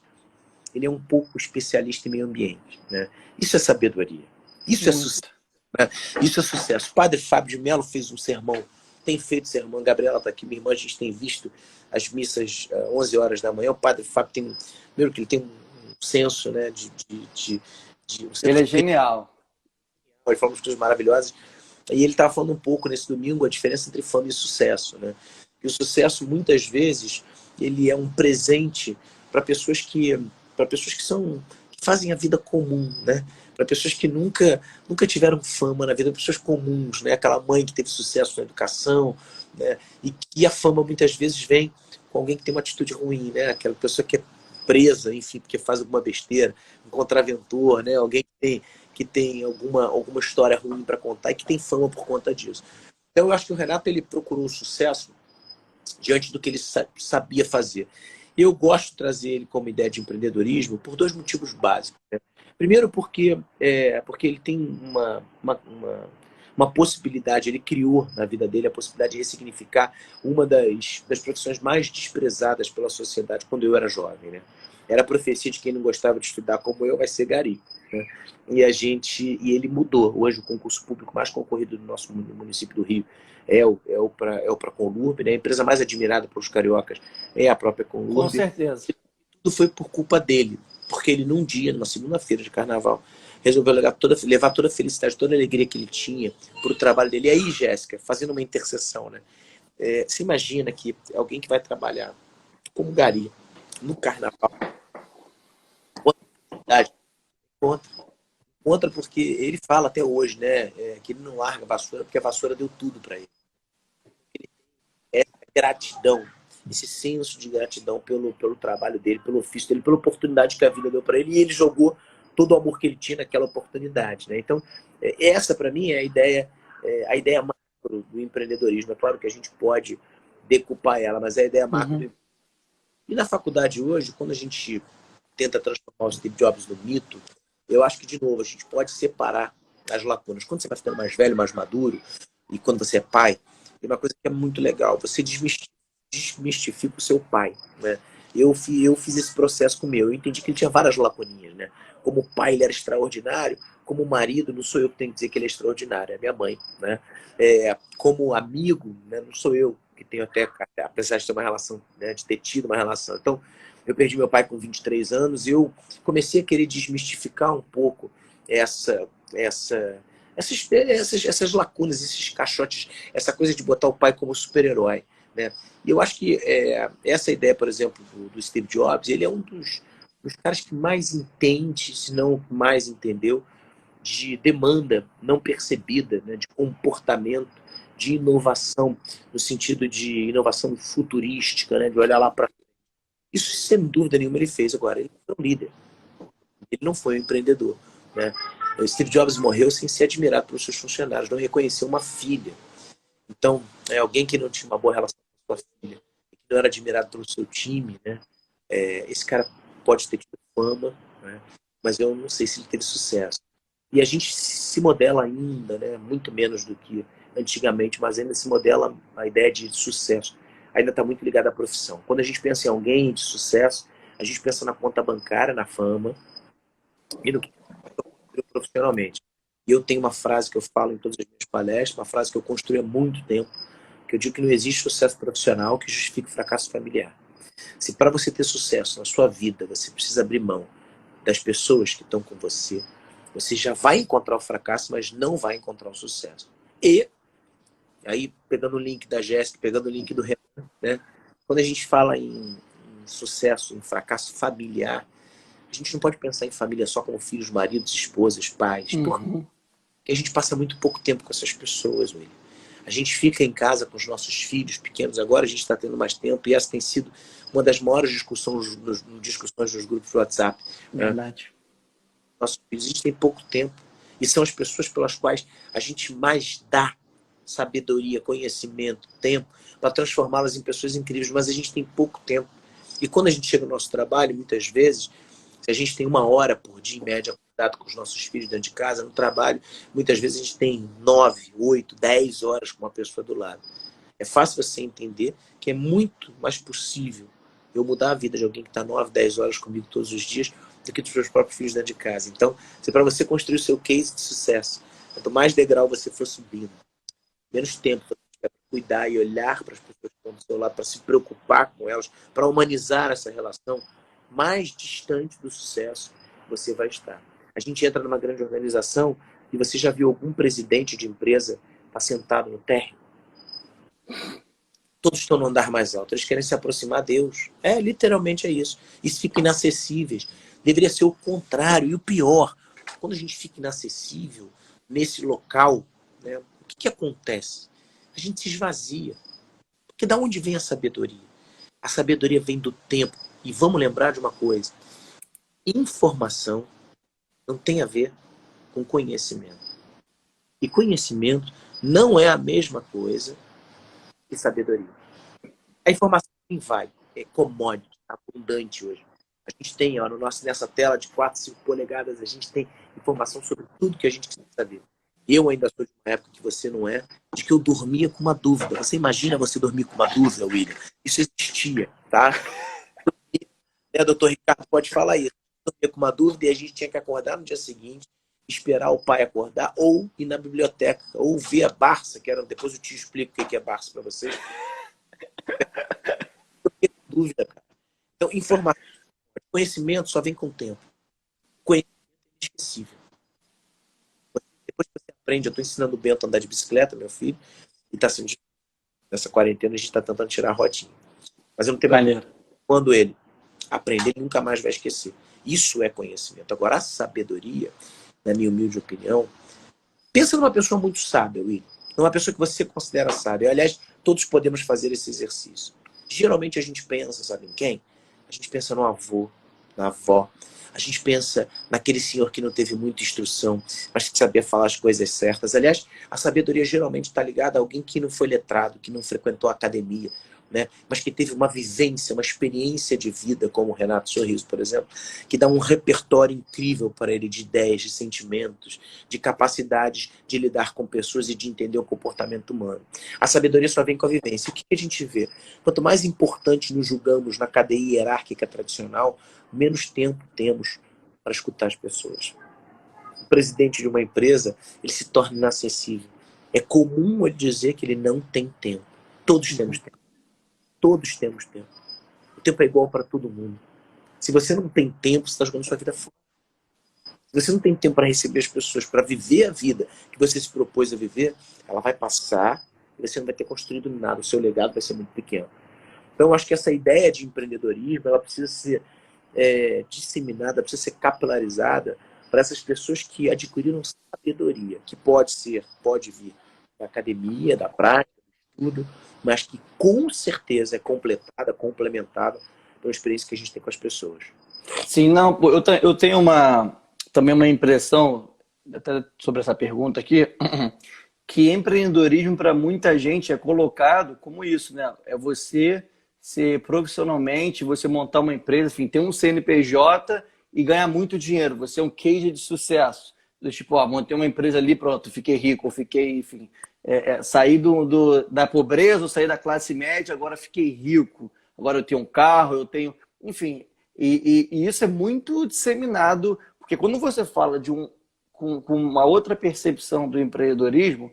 ele é um pouco especialista em meio ambiente. Né? Isso é sabedoria. Isso é sucesso. Né? Isso é sucesso. O padre Fábio de Mello fez um sermão, tem feito sermão. Gabriela está aqui, minha irmã, a gente tem visto as missas 11 horas da manhã. O padre Fábio tem, primeiro que ele tem um senso, né, Ele é genial. Ele fala umas coisas maravilhosas. E ele estava falando um pouco nesse domingo a diferença entre fama e sucesso, né? E o sucesso muitas vezes ele é um presente para pessoas que que fazem a vida comum, né? Para pessoas que nunca tiveram fama na vida, pessoas comuns, né? Aquela mãe que teve sucesso na educação, né? E a fama muitas vezes vem com alguém que tem uma atitude ruim, né? Aquela pessoa que é presa, enfim, porque faz alguma besteira, um contraventor, né? Alguém que tem alguma história ruim para contar e que tem fama por conta disso. Então eu acho que o Renato ele procurou um sucesso diante do que ele sabia fazer. Eu gosto de trazer ele como ideia de empreendedorismo por dois motivos básicos. Né? Primeiro porque ele tem uma possibilidade, ele criou na vida dele a possibilidade de ressignificar uma das profissões mais desprezadas pela sociedade quando eu era jovem. Né? Era a profecia de quem não gostava de estudar como eu vai ser gari. Né? E ele mudou. Hoje o concurso público mais concorrido do nosso município do Rio é o Praconlurb, né? A empresa mais admirada pelos cariocas é a própria Conlurb. Com certeza. Tudo foi por culpa dele, porque ele num dia, numa segunda-feira de carnaval, resolveu levar toda a felicidade, toda a alegria que ele tinha para o trabalho dele. E aí, Jéssica, fazendo uma interseção, né? Você imagina que alguém que vai trabalhar como gari no carnaval contra porque ele fala até hoje, né, que ele não larga a vassoura porque a vassoura deu tudo para ele. Essa gratidão, esse senso de gratidão pelo trabalho dele, pelo ofício dele, pela oportunidade que a vida deu para ele, e ele jogou todo o amor que ele tinha naquela oportunidade. Né? Então, essa para mim é a ideia macro do empreendedorismo. É claro que a gente pode decupar ela, mas é a ideia macro. E na faculdade hoje, quando a gente tenta transformar o Steve Jobs no mito, eu acho que, de novo, a gente pode separar as lacunas. Quando você vai ficando mais velho, mais maduro, e quando você é pai, tem uma coisa que é muito legal. Você desmistifica o seu pai, né? Eu fiz esse processo com o meu. Eu entendi que ele tinha várias lacuninhas, né? Como pai, ele era extraordinário. Como marido, não sou eu que tenho que dizer que ele é extraordinário, é minha mãe, né? Como amigo, né? Não sou eu que tenho apesar de ter uma relação, né? De ter tido uma relação. Então, eu perdi meu pai com 23 anos e eu comecei a querer desmistificar um pouco essas lacunas, esses caixotes, essa coisa de botar o pai como super-herói, né? E eu acho que essa ideia, por exemplo, do Steve Jobs, ele é um dos caras que mais entende, se não mais entendeu, de demanda não percebida, né? De comportamento, de inovação, no sentido de inovação futurística, né? De olhar lá para... Isso, sem dúvida nenhuma, ele fez. Agora, ele foi um líder, ele não foi um empreendedor, né? O Steve Jobs morreu sem ser admirado pelos seus funcionários, não reconheceu uma filha. Então, alguém que não tinha uma boa relação com a sua filha, que não era admirado pelo seu time, né? Esse cara pode ter tido fama, né? Mas eu não sei se ele teve sucesso. E a gente se modela ainda, né? Muito menos do que antigamente, mas ainda se modela a ideia de sucesso. Ainda está muito ligada à profissão. Quando a gente pensa em alguém de sucesso, a gente pensa na conta bancária, na fama e no que construiu profissionalmente. E eu tenho uma frase que eu falo em todas as minhas palestras, uma frase que eu construí há muito tempo, que eu digo que não existe sucesso profissional que justifique o fracasso familiar. Se para você ter sucesso na sua vida, você precisa abrir mão das pessoas que estão com você, você já vai encontrar o fracasso, mas não vai encontrar o sucesso. E, aí, pegando o link da Jéssica, pegando o link do Renan, né? Quando a gente fala em sucesso, em fracasso familiar, a gente não pode pensar em família só como filhos, maridos, esposas, pais, porque a gente passa muito pouco tempo com essas pessoas, William. A gente fica em casa com os nossos filhos pequenos, agora a gente está tendo mais tempo, e essa tem sido uma das maiores discussões nos grupos do WhatsApp. Verdade. Nossos filhos, a gente tem pouco tempo, e são as pessoas pelas quais a gente mais dá sabedoria, conhecimento, tempo, para transformá-las em pessoas incríveis, mas a gente tem pouco tempo. E quando a gente chega no nosso trabalho, muitas vezes, se a gente tem 1 hora por dia, em média, contato com os nossos filhos dentro de casa, no trabalho, muitas vezes a gente tem 9, 8, 10 horas com uma pessoa do lado. É fácil você entender que é muito mais possível eu mudar a vida de alguém que está 9, 10 horas comigo todos os dias do que dos seus próprios filhos dentro de casa. Então, se para você construir o seu case de sucesso, quanto mais degrau você for subindo, menos tempo você tiver para cuidar e olhar para as pessoas que estão do seu lado, para se preocupar com elas, para humanizar essa relação, mais distante do sucesso você vai estar. A gente entra numa grande organização e você já viu algum presidente de empresa estar sentado no térreo? Todos estão no andar mais alto, eles querem se aproximar a Deus. Literalmente é isso. Isso fica inacessíveis. Deveria ser o contrário. E o pior, quando a gente fica inacessível nesse local, né, o que acontece? A gente se esvazia. Porque da onde vem a sabedoria? A sabedoria vem do tempo. E vamos lembrar de uma coisa. Informação não tem a ver com conhecimento. E conhecimento não é a mesma coisa que sabedoria. A informação vai, é commodity, abundante hoje. A gente tem, ó, nessa tela de 4, 5 polegadas, a gente tem informação sobre tudo que a gente precisa saber. Eu ainda sou de uma época que você não é, de que eu dormia com uma dúvida. Você imagina você dormir com uma dúvida, William? Isso existia, tá? Doutor Ricardo pode falar isso. Eu dormia com uma dúvida e a gente tinha que acordar no dia seguinte, esperar o pai acordar, ou ir na biblioteca, ou ver a Barça, que era... Depois eu te explico o que é Barça para vocês. Eu fiquei com dúvida, cara. Então, informação, conhecimento só vem com o tempo. Conhecimento é inesquecível. Depois que você aprende, eu estou ensinando o Bento a andar de bicicleta, meu filho, e está sendo difícil. Nessa quarentena a gente está tentando tirar a rotinha. Mas eu não tenho mais. Quando ele aprender, ele nunca mais vai esquecer. Isso é conhecimento. Agora, a sabedoria, na minha humilde opinião, pensa numa pessoa muito sábia, William. Numa pessoa que você considera sábia. Aliás, todos podemos fazer esse exercício. Geralmente a gente pensa, sabe em quem? A gente pensa no avô, na avó. A gente pensa naquele senhor que não teve muita instrução, mas que sabia falar as coisas certas. Aliás, a sabedoria geralmente está ligada a alguém que não foi letrado, que não frequentou a academia. né? Mas que teve uma vivência, uma experiência de vida, como o Renato Sorriso, por exemplo, que dá um repertório incrível para ele de ideias, de sentimentos, de capacidades de lidar com pessoas e de entender o comportamento humano. A sabedoria só vem com a vivência. O que a gente vê? Quanto mais importante nos julgamos na cadeia hierárquica tradicional, menos tempo temos para escutar as pessoas. O presidente de uma empresa, ele se torna inacessível. É comum ele dizer que ele não tem tempo. Todos temos tempo. Todos temos tempo. O tempo é igual para todo mundo. Se você não tem tempo, você está jogando sua vida fora. Se você não tem tempo para receber as pessoas, para viver a vida que você se propôs a viver, ela vai passar e você não vai ter construído nada. O seu legado vai ser muito pequeno. Então, eu acho que essa ideia de empreendedorismo, ela precisa ser disseminada, precisa ser capilarizada para essas pessoas que adquiriram sabedoria, que pode vir da academia, da prática, do estudo, mas que com certeza é complementada pela experiência que a gente tem com as pessoas. Sim, não, pô, eu tenho também uma impressão, até sobre essa pergunta aqui, que empreendedorismo para muita gente é colocado como isso, né? É você ser profissionalmente, você montar uma empresa, enfim, ter um CNPJ e ganhar muito dinheiro. Você é um case de sucesso. Do tipo, montei uma empresa ali, pronto, fiquei rico, fiquei, enfim, saí da pobreza, ou saí da classe média, agora fiquei rico. Agora eu tenho um carro, eu tenho, enfim, e isso é muito disseminado, porque quando você fala com uma outra percepção do empreendedorismo,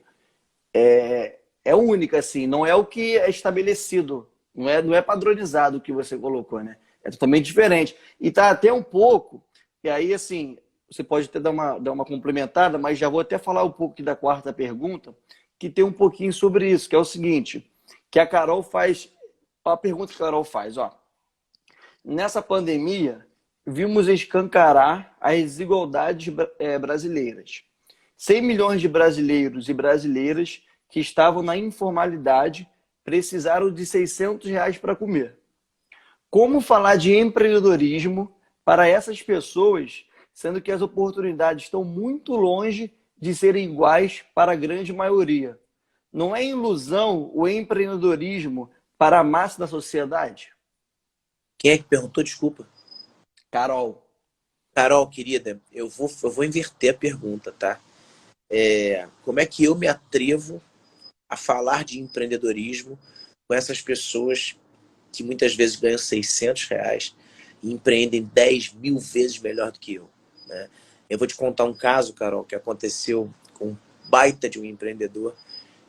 é única, assim, não é o que é estabelecido, não é padronizado o que você colocou, né? É totalmente diferente. E tá até um pouco, e aí, assim, você pode até dar uma complementada, mas já vou até falar um pouco aqui da quarta pergunta, que tem um pouquinho sobre isso, que é o seguinte, que a Carol faz, a pergunta que a Carol faz, ó. Nessa pandemia, vimos escancarar as desigualdades brasileiras. 100 milhões de brasileiros e brasileiras que estavam na informalidade precisaram de R$ 600 para comer. Como falar de empreendedorismo para essas pessoas, sendo que as oportunidades estão muito longe de serem iguais para a grande maioria? Não é ilusão o empreendedorismo para a massa da sociedade? Quem é que perguntou? Desculpa. Carol. Carol, querida, eu vou inverter a pergunta, tá? Como é que eu me atrevo a falar de empreendedorismo com essas pessoas que muitas vezes ganham R$ 600 e empreendem 10 mil vezes melhor do que eu, né? Eu vou te contar um caso, Carol, que aconteceu com um baita de um empreendedor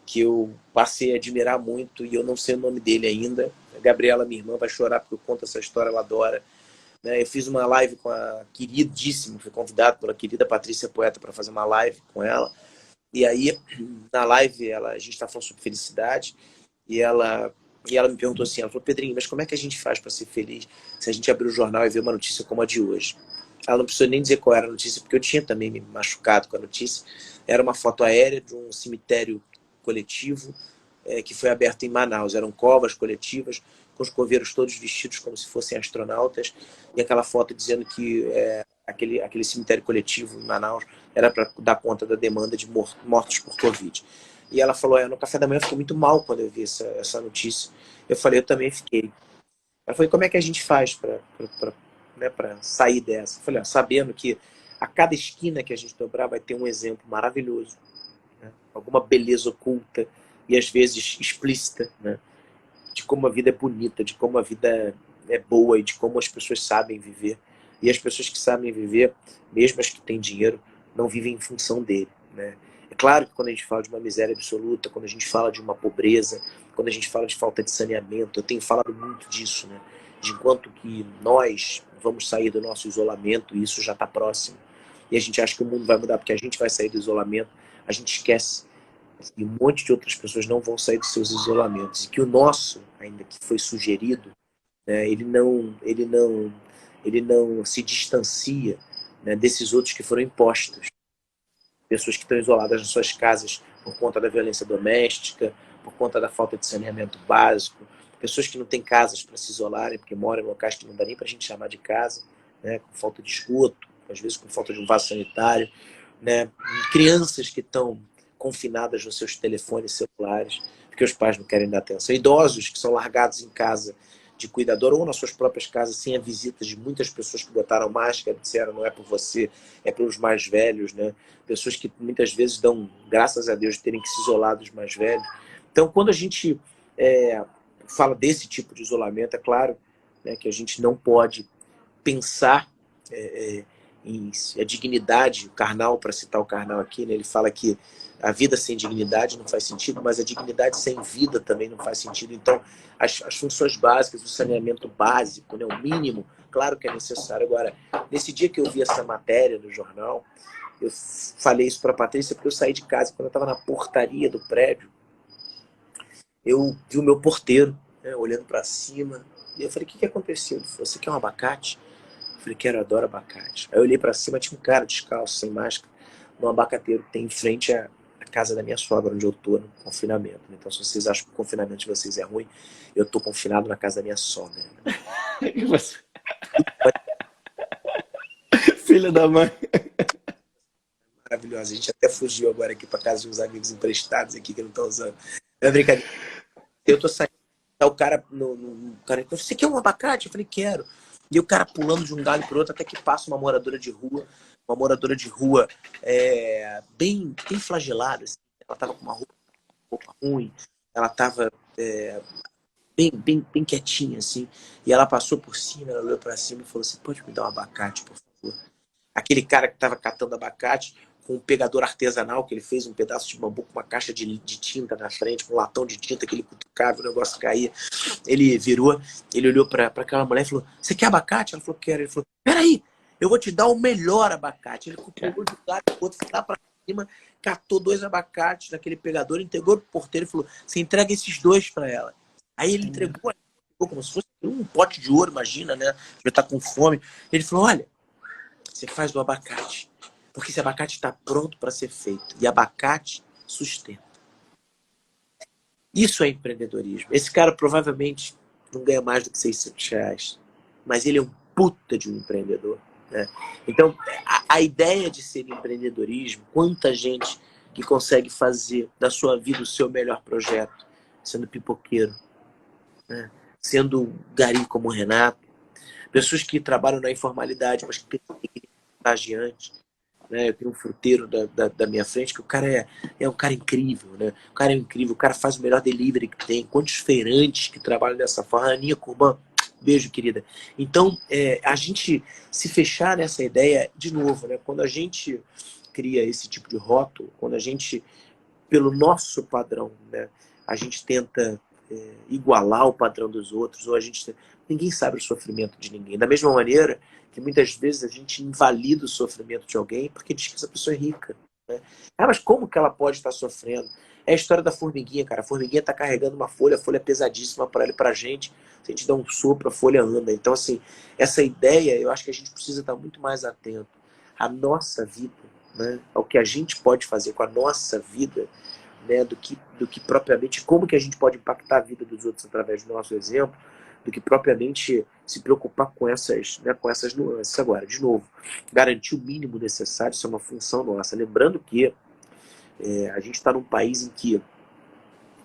que eu passei a admirar muito e eu não sei o nome dele ainda. A Gabriela, minha irmã, vai chorar porque eu conto essa história, ela adora. Eu fiz uma live com a queridíssima, fui convidado pela querida Patrícia Poeta para fazer uma live com ela. E aí, na live, a gente está falando sobre felicidade e ela me perguntou assim, ela falou, Pedrinho, mas como é que a gente faz para ser feliz se a gente abrir o jornal e ver uma notícia como a de hoje? Ela não precisou nem dizer qual era a notícia, porque eu tinha também me machucado com a notícia. Era uma foto aérea de um cemitério coletivo que foi aberto em Manaus. Eram covas coletivas, com os coveiros todos vestidos como se fossem astronautas, e aquela foto dizendo que aquele cemitério coletivo em Manaus era para dar conta da demanda de mortos por Covid. E ela falou, no café da manhã eu fiquei muito mal quando eu vi essa notícia. Eu falei, eu também fiquei. Ela falou, como é que a gente faz para sair dessa? Eu falei, sabendo que a cada esquina que a gente dobrar vai ter um exemplo maravilhoso, né? Alguma beleza oculta e às vezes explícita, né? De como a vida é bonita, de como a vida é boa e de como as pessoas sabem viver. E as pessoas que sabem viver, mesmo as que têm dinheiro, não vivem em função dele, né? É claro que quando a gente fala de uma miséria absoluta, quando a gente fala de uma pobreza, quando a gente fala de falta de saneamento, eu tenho falado muito disso, né? De enquanto que nós vamos sair do nosso isolamento, e isso já está próximo, e a gente acha que o mundo vai mudar porque a gente vai sair do isolamento, a gente esquece e um monte de outras pessoas não vão sair dos seus isolamentos, e que o nosso, ainda que foi sugerido, né, ele não se distancia, né, desses outros que foram impostos. Pessoas que estão isoladas nas suas casas por conta da violência doméstica, por conta da falta de saneamento básico, pessoas que não têm casas para se isolarem, porque moram em locais que não dá nem para a gente chamar de casa, né, com falta de esgoto, às vezes com falta de um vaso sanitário, né, crianças que estão confinadas nos seus telefones celulares, porque os pais não querem dar atenção. Idosos que são largados em casa de cuidador ou nas suas próprias casas sem a visita de muitas pessoas que botaram máscara, disseram não é por você, é pelos mais velhos, né? Pessoas que muitas vezes dão graças a Deus de terem que se isolar dos mais velhos. Então, quando a gente fala desse tipo de isolamento, é claro, né, que a gente não pode pensar em a dignidade, o Karnal, para citar o Karnal aqui, né, ele fala que a vida sem dignidade não faz sentido, mas a dignidade sem vida também não faz sentido. Então, as funções básicas, o saneamento básico, né, o mínimo, claro que é necessário. Agora, nesse dia que eu vi essa matéria no jornal, eu falei isso para a Patrícia, porque eu saí de casa, quando eu estava na portaria do prédio, eu vi o meu porteiro, né, olhando para cima, e eu falei, o que aconteceu? Ele falou, você quer um abacate? Eu falei, quero, eu adoro abacate. Aí eu olhei para cima, tinha um cara descalço, sem máscara, no abacateiro que tem em frente à casa da minha sogra, onde eu tô no confinamento. Então, se vocês acham que o confinamento de vocês é ruim, eu tô confinado na casa da minha sogra. E você? Filha da mãe. Maravilhosa. A gente até fugiu agora aqui para casa de uns amigos emprestados aqui que não estão usando. É brincadeira. Eu tô saindo, tá o cara no cara, você quer um abacate? Eu falei, quero. E o cara pulando de um galho pro outro, até que passa uma moradora de rua bem flagelada. Assim. Ela tava com uma roupa ruim, ela tava bem quietinha, assim. E ela passou por cima, ela olhou pra cima e falou assim, pode me dar um abacate, por favor? Aquele cara que tava catando abacate com um pegador artesanal, que ele fez um pedaço de bambu com uma caixa de tinta na frente, com um latão de tinta que ele cutucava, o negócio caía. Ele virou, ele olhou para aquela mulher e falou, você quer abacate? Ela falou, quero. Ele falou, peraí, eu vou te dar o melhor abacate. Ele pulou de um lado, o outro foi lá para cima, catou 2 abacates naquele pegador, entregou pro porteiro e falou, você entrega esses 2 para ela. Aí ele entregou como se fosse um pote de ouro, imagina, né? Já tá com fome. Ele falou, olha, você faz do abacate, porque esse abacate está pronto para ser feito. E abacate sustenta. Isso é empreendedorismo. Esse cara provavelmente não ganha mais do que R$ 600, mas ele é um puta de um empreendedor. Né? Então, a ideia de ser empreendedorismo, quanta gente que consegue fazer da sua vida o seu melhor projeto, sendo pipoqueiro, né? Sendo gari como o Renato, pessoas que trabalham na informalidade, mas que têm estagiante, né? Eu tenho um fruteiro da minha frente que o cara é um cara incrível, né? O cara é incrível, o cara faz o melhor delivery que tem. Quantos feirantes que trabalham dessa forma? Aninha Curban, beijo, querida. Então, a gente se fechar nessa ideia, de novo, né? Quando a gente cria esse tipo de rótulo, quando a gente, pelo nosso padrão, né? A gente tenta igualar o padrão dos outros, ou a gente... Ninguém sabe o sofrimento de ninguém. Da mesma maneira que muitas vezes a gente invalida o sofrimento de alguém porque diz que essa pessoa é rica. Né? Ah, mas como que ela pode estar sofrendo? É a história da formiguinha, cara. A formiguinha está carregando uma folha, a folha é pesadíssima para ela e para a gente. Se a gente dá um sopro, a folha anda. Então, assim, essa ideia, eu acho que a gente precisa estar muito mais atento à nossa vida, né? Ao que a gente pode fazer com a nossa vida, né? Do que propriamente como que a gente pode impactar a vida dos outros através do nosso exemplo, do que propriamente se preocupar com essas nuances. Agora, de novo, garantir o mínimo necessário, isso é uma função nossa. Lembrando que a gente está num país em que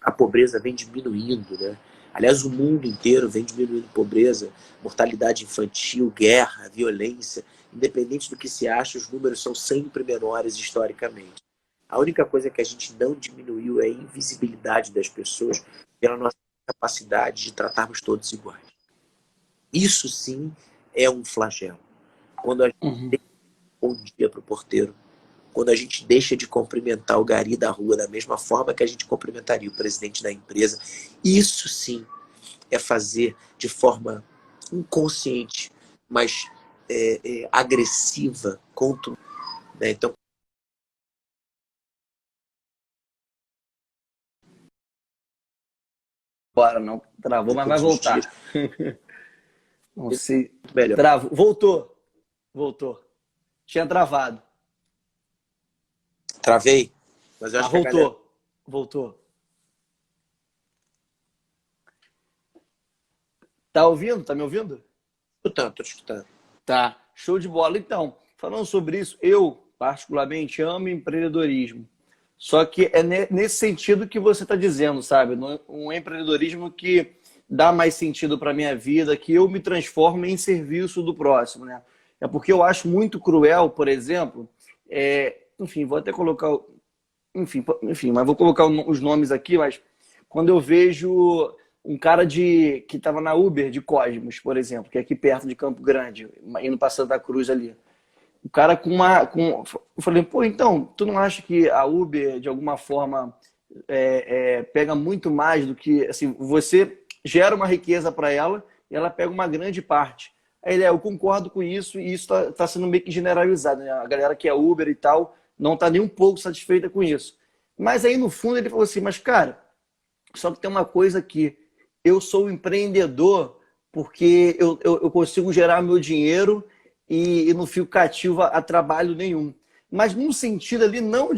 a pobreza vem diminuindo, né? Aliás, o mundo inteiro vem diminuindo pobreza, mortalidade infantil, guerra, violência. Independente do que se acha, os números são sempre menores historicamente. A única coisa que a gente não diminuiu é a invisibilidade das pessoas pela nossa capacidade de tratarmos todos iguais. Isso sim é um flagelo. Quando a gente dá um bom dia para o porteiro, quando a gente deixa de cumprimentar o gari da rua da mesma forma que a gente cumprimentaria o presidente da empresa, isso sim é fazer de forma inconsciente, mas agressiva, contra, né? Então, Bora, não travou, mas vai todos os voltar. dias, Não sei. melhor. Travou. Voltou. Tinha travado. Travei, mas eu Mas acho que a galera... voltou. Tá ouvindo? Tá me ouvindo? Tô te escutando. Tá. Show de bola. Então, falando sobre isso, eu particularmente amo empreendedorismo. Só que é nesse sentido que você está dizendo, sabe? Um empreendedorismo que dá mais sentido para a minha vida, que eu me transformo em serviço do próximo, né? É porque eu acho muito cruel, por exemplo, enfim, vou até colocar, enfim, mas vou colocar os nomes aqui, mas quando eu vejo um cara que estava na Uber de Cosmos, por exemplo, que é aqui perto de Campo Grande, indo para Santa Cruz ali. O cara eu falei, pô, então, tu não acha que a Uber, de alguma forma, pega muito mais do que, assim, você gera uma riqueza para ela e ela pega uma grande parte. Aí ele, eu concordo com isso e isso está sendo meio que generalizado, né? A galera que é Uber e tal não está nem um pouco satisfeita com isso. Mas aí, no fundo, ele falou assim, mas, cara, só que tem uma coisa aqui, eu sou um empreendedor porque eu consigo gerar meu dinheiro e não fico cativo a trabalho nenhum. Mas num sentido ali, não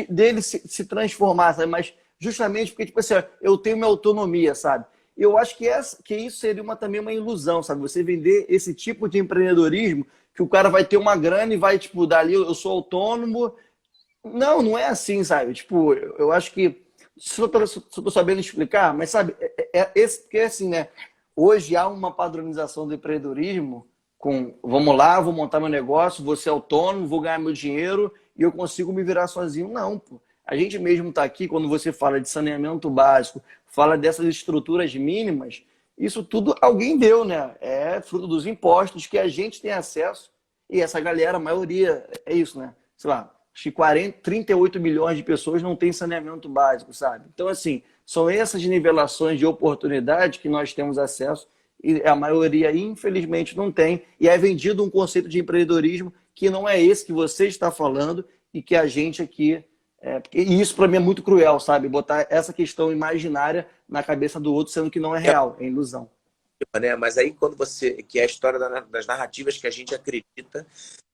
dele se transformar, sabe? Mas justamente porque, tipo assim, eu tenho minha autonomia, sabe? Eu acho que isso seria também uma ilusão, sabe? Você vender esse tipo de empreendedorismo que o cara vai ter uma grana e vai, tipo, dali eu sou autônomo. Não, não é assim, sabe? Tipo, eu acho que se eu tô sabendo explicar, mas sabe, porque é assim, né? Hoje há uma padronização do empreendedorismo com, vamos lá, vou montar meu negócio, vou ser autônomo, vou ganhar meu dinheiro e eu consigo me virar sozinho. Não, pô. A gente mesmo está aqui, quando você fala de saneamento básico, fala dessas estruturas mínimas, isso tudo alguém deu, né? É fruto dos impostos que a gente tem acesso e essa galera, a maioria, é isso, né? Sei lá, acho que 38 milhões de pessoas não têm saneamento básico, sabe? Então, assim, são essas nivelações de oportunidade que nós temos acesso e a maioria, infelizmente, não tem. E é vendido um conceito de empreendedorismo que não é esse que você está falando e que a gente aqui... e isso, para mim, é muito cruel, sabe? Botar essa questão imaginária na cabeça do outro, sendo que não é real, é ilusão. Né? Mas aí quando você... Que é a história das narrativas que a gente acredita,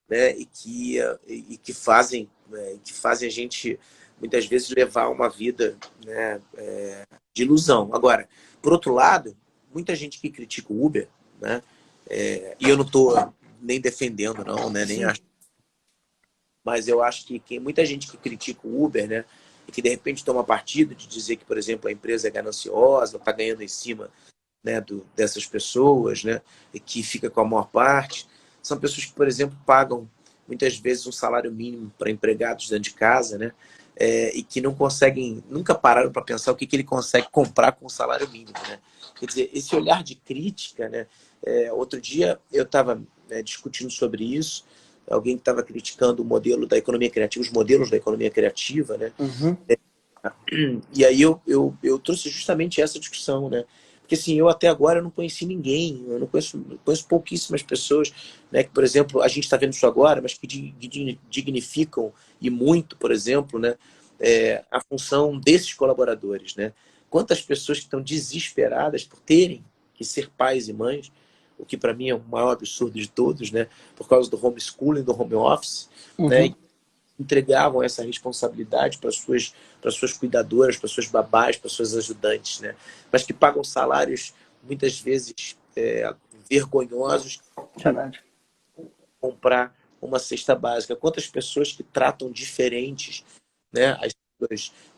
né? Que fazem a gente, muitas vezes, levar uma vida, né? De ilusão. Agora, por outro lado, muita gente que critica o Uber, né? E eu não estou nem defendendo, não, né? Nem acho. Mas eu acho que muita gente que critica o Uber, né? E que de repente toma partido de dizer que, por exemplo, a empresa é gananciosa, está ganhando em cima, né, dessas pessoas, né? E que fica com a maior parte. São pessoas que, por exemplo, pagam muitas vezes um salário mínimo para empregados dentro de casa, né? E que não conseguem, nunca pararam para pensar o que ele consegue comprar com o salário mínimo, né? Quer dizer, esse olhar de crítica, né? Outro dia eu estava discutindo sobre isso, alguém que estava criticando o modelo da economia criativa, os modelos da economia criativa, né? Uhum. E aí eu trouxe justamente essa discussão, né? Porque assim, eu até agora não conheci ninguém, eu não conheço pouquíssimas pessoas, né, que, por exemplo, a gente está vendo isso agora, mas que dignificam e muito, por exemplo, né, a função desses colaboradores, né? Quantas pessoas que estão desesperadas por terem que ser pais e mães, o que para mim é o maior absurdo de todos, né? Por causa do homeschooling, do home office, né? Uhum. Entregavam essa responsabilidade para suas cuidadoras, para suas babás, para suas ajudantes, né? Mas que pagam salários muitas vezes vergonhosos para Verdade. comprar uma cesta básica. Quantas pessoas que tratam diferentes, né,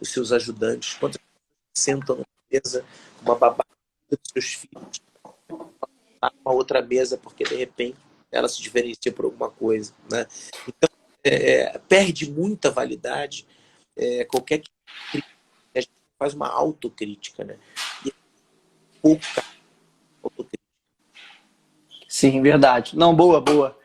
os seus ajudantes? Quantas pessoas sentam na mesa com uma babá dos seus filhos, uma outra mesa porque de repente ela se diferencia por alguma coisa, né? Então perde muita validade qualquer crítica. A gente faz uma autocrítica, né? E pouco autocrítica. Sim, verdade. Não, boa, boa.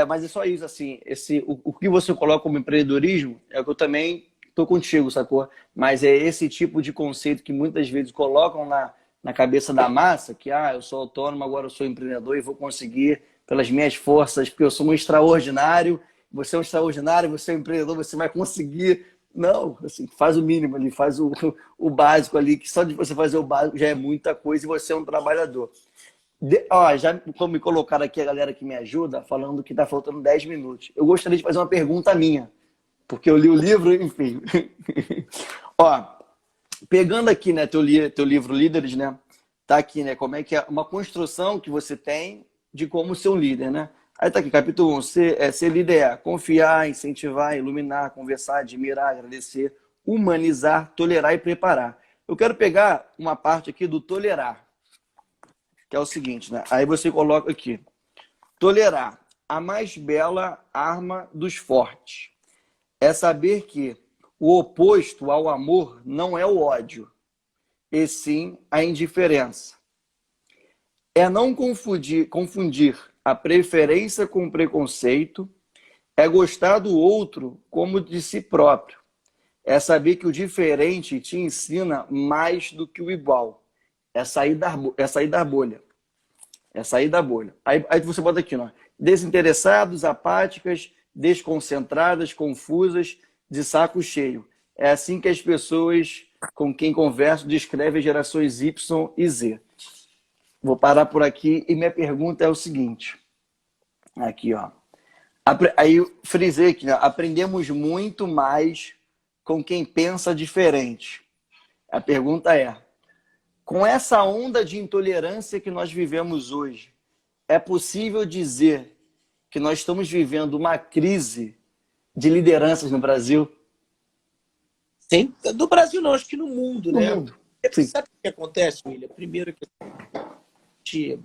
Mas é só isso, assim, o que você coloca como empreendedorismo é o que eu também tô contigo, sacou? Mas é esse tipo de conceito que muitas vezes colocam na cabeça da massa, que eu sou autônomo, agora eu sou empreendedor e vou conseguir pelas minhas forças, porque eu sou um extraordinário, você é um extraordinário, você é um empreendedor, você vai conseguir. Não, assim, faz o mínimo ali, faz o básico ali, que só de você fazer o básico já é muita coisa e você é um trabalhador. Já me colocaram aqui a galera que me ajuda, falando que tá faltando 10 minutos. Eu gostaria de fazer uma pergunta minha, porque eu li o livro, enfim. Ó, pegando aqui, né, teu livro Líderes, né? Tá aqui, né? Como é que é uma construção que você tem de como ser um líder, né? Aí tá aqui, capítulo 1, ser líder é confiar, incentivar, iluminar, conversar, admirar, agradecer, humanizar, tolerar e preparar. Eu quero pegar uma parte aqui do tolerar, que é o seguinte, né? Aí você coloca aqui, tolerar, a mais bela arma dos fortes. É saber que o oposto ao amor não é o ódio, e sim a indiferença. É não confundir a preferência com o preconceito, é gostar do outro como de si próprio. É saber que o diferente te ensina mais do que o igual. É sair da bolha. É sair da bolha. Aí você bota aqui, ó, desinteressados, apáticas, desconcentradas, confusas, de saco cheio. É assim que as pessoas com quem converso descrevem as gerações Y e Z. Vou parar por aqui e minha pergunta é o seguinte. Aqui, ó. Aí eu frisei aqui, né? Aprendemos muito mais com quem pensa diferente. A pergunta é, com essa onda de intolerância que nós vivemos hoje, é possível dizer que nós estamos vivendo uma crise de lideranças no Brasil? Sim, do Brasil não, acho que no mundo, No né? mundo. Sim. Sabe o que acontece, William? Primeiro que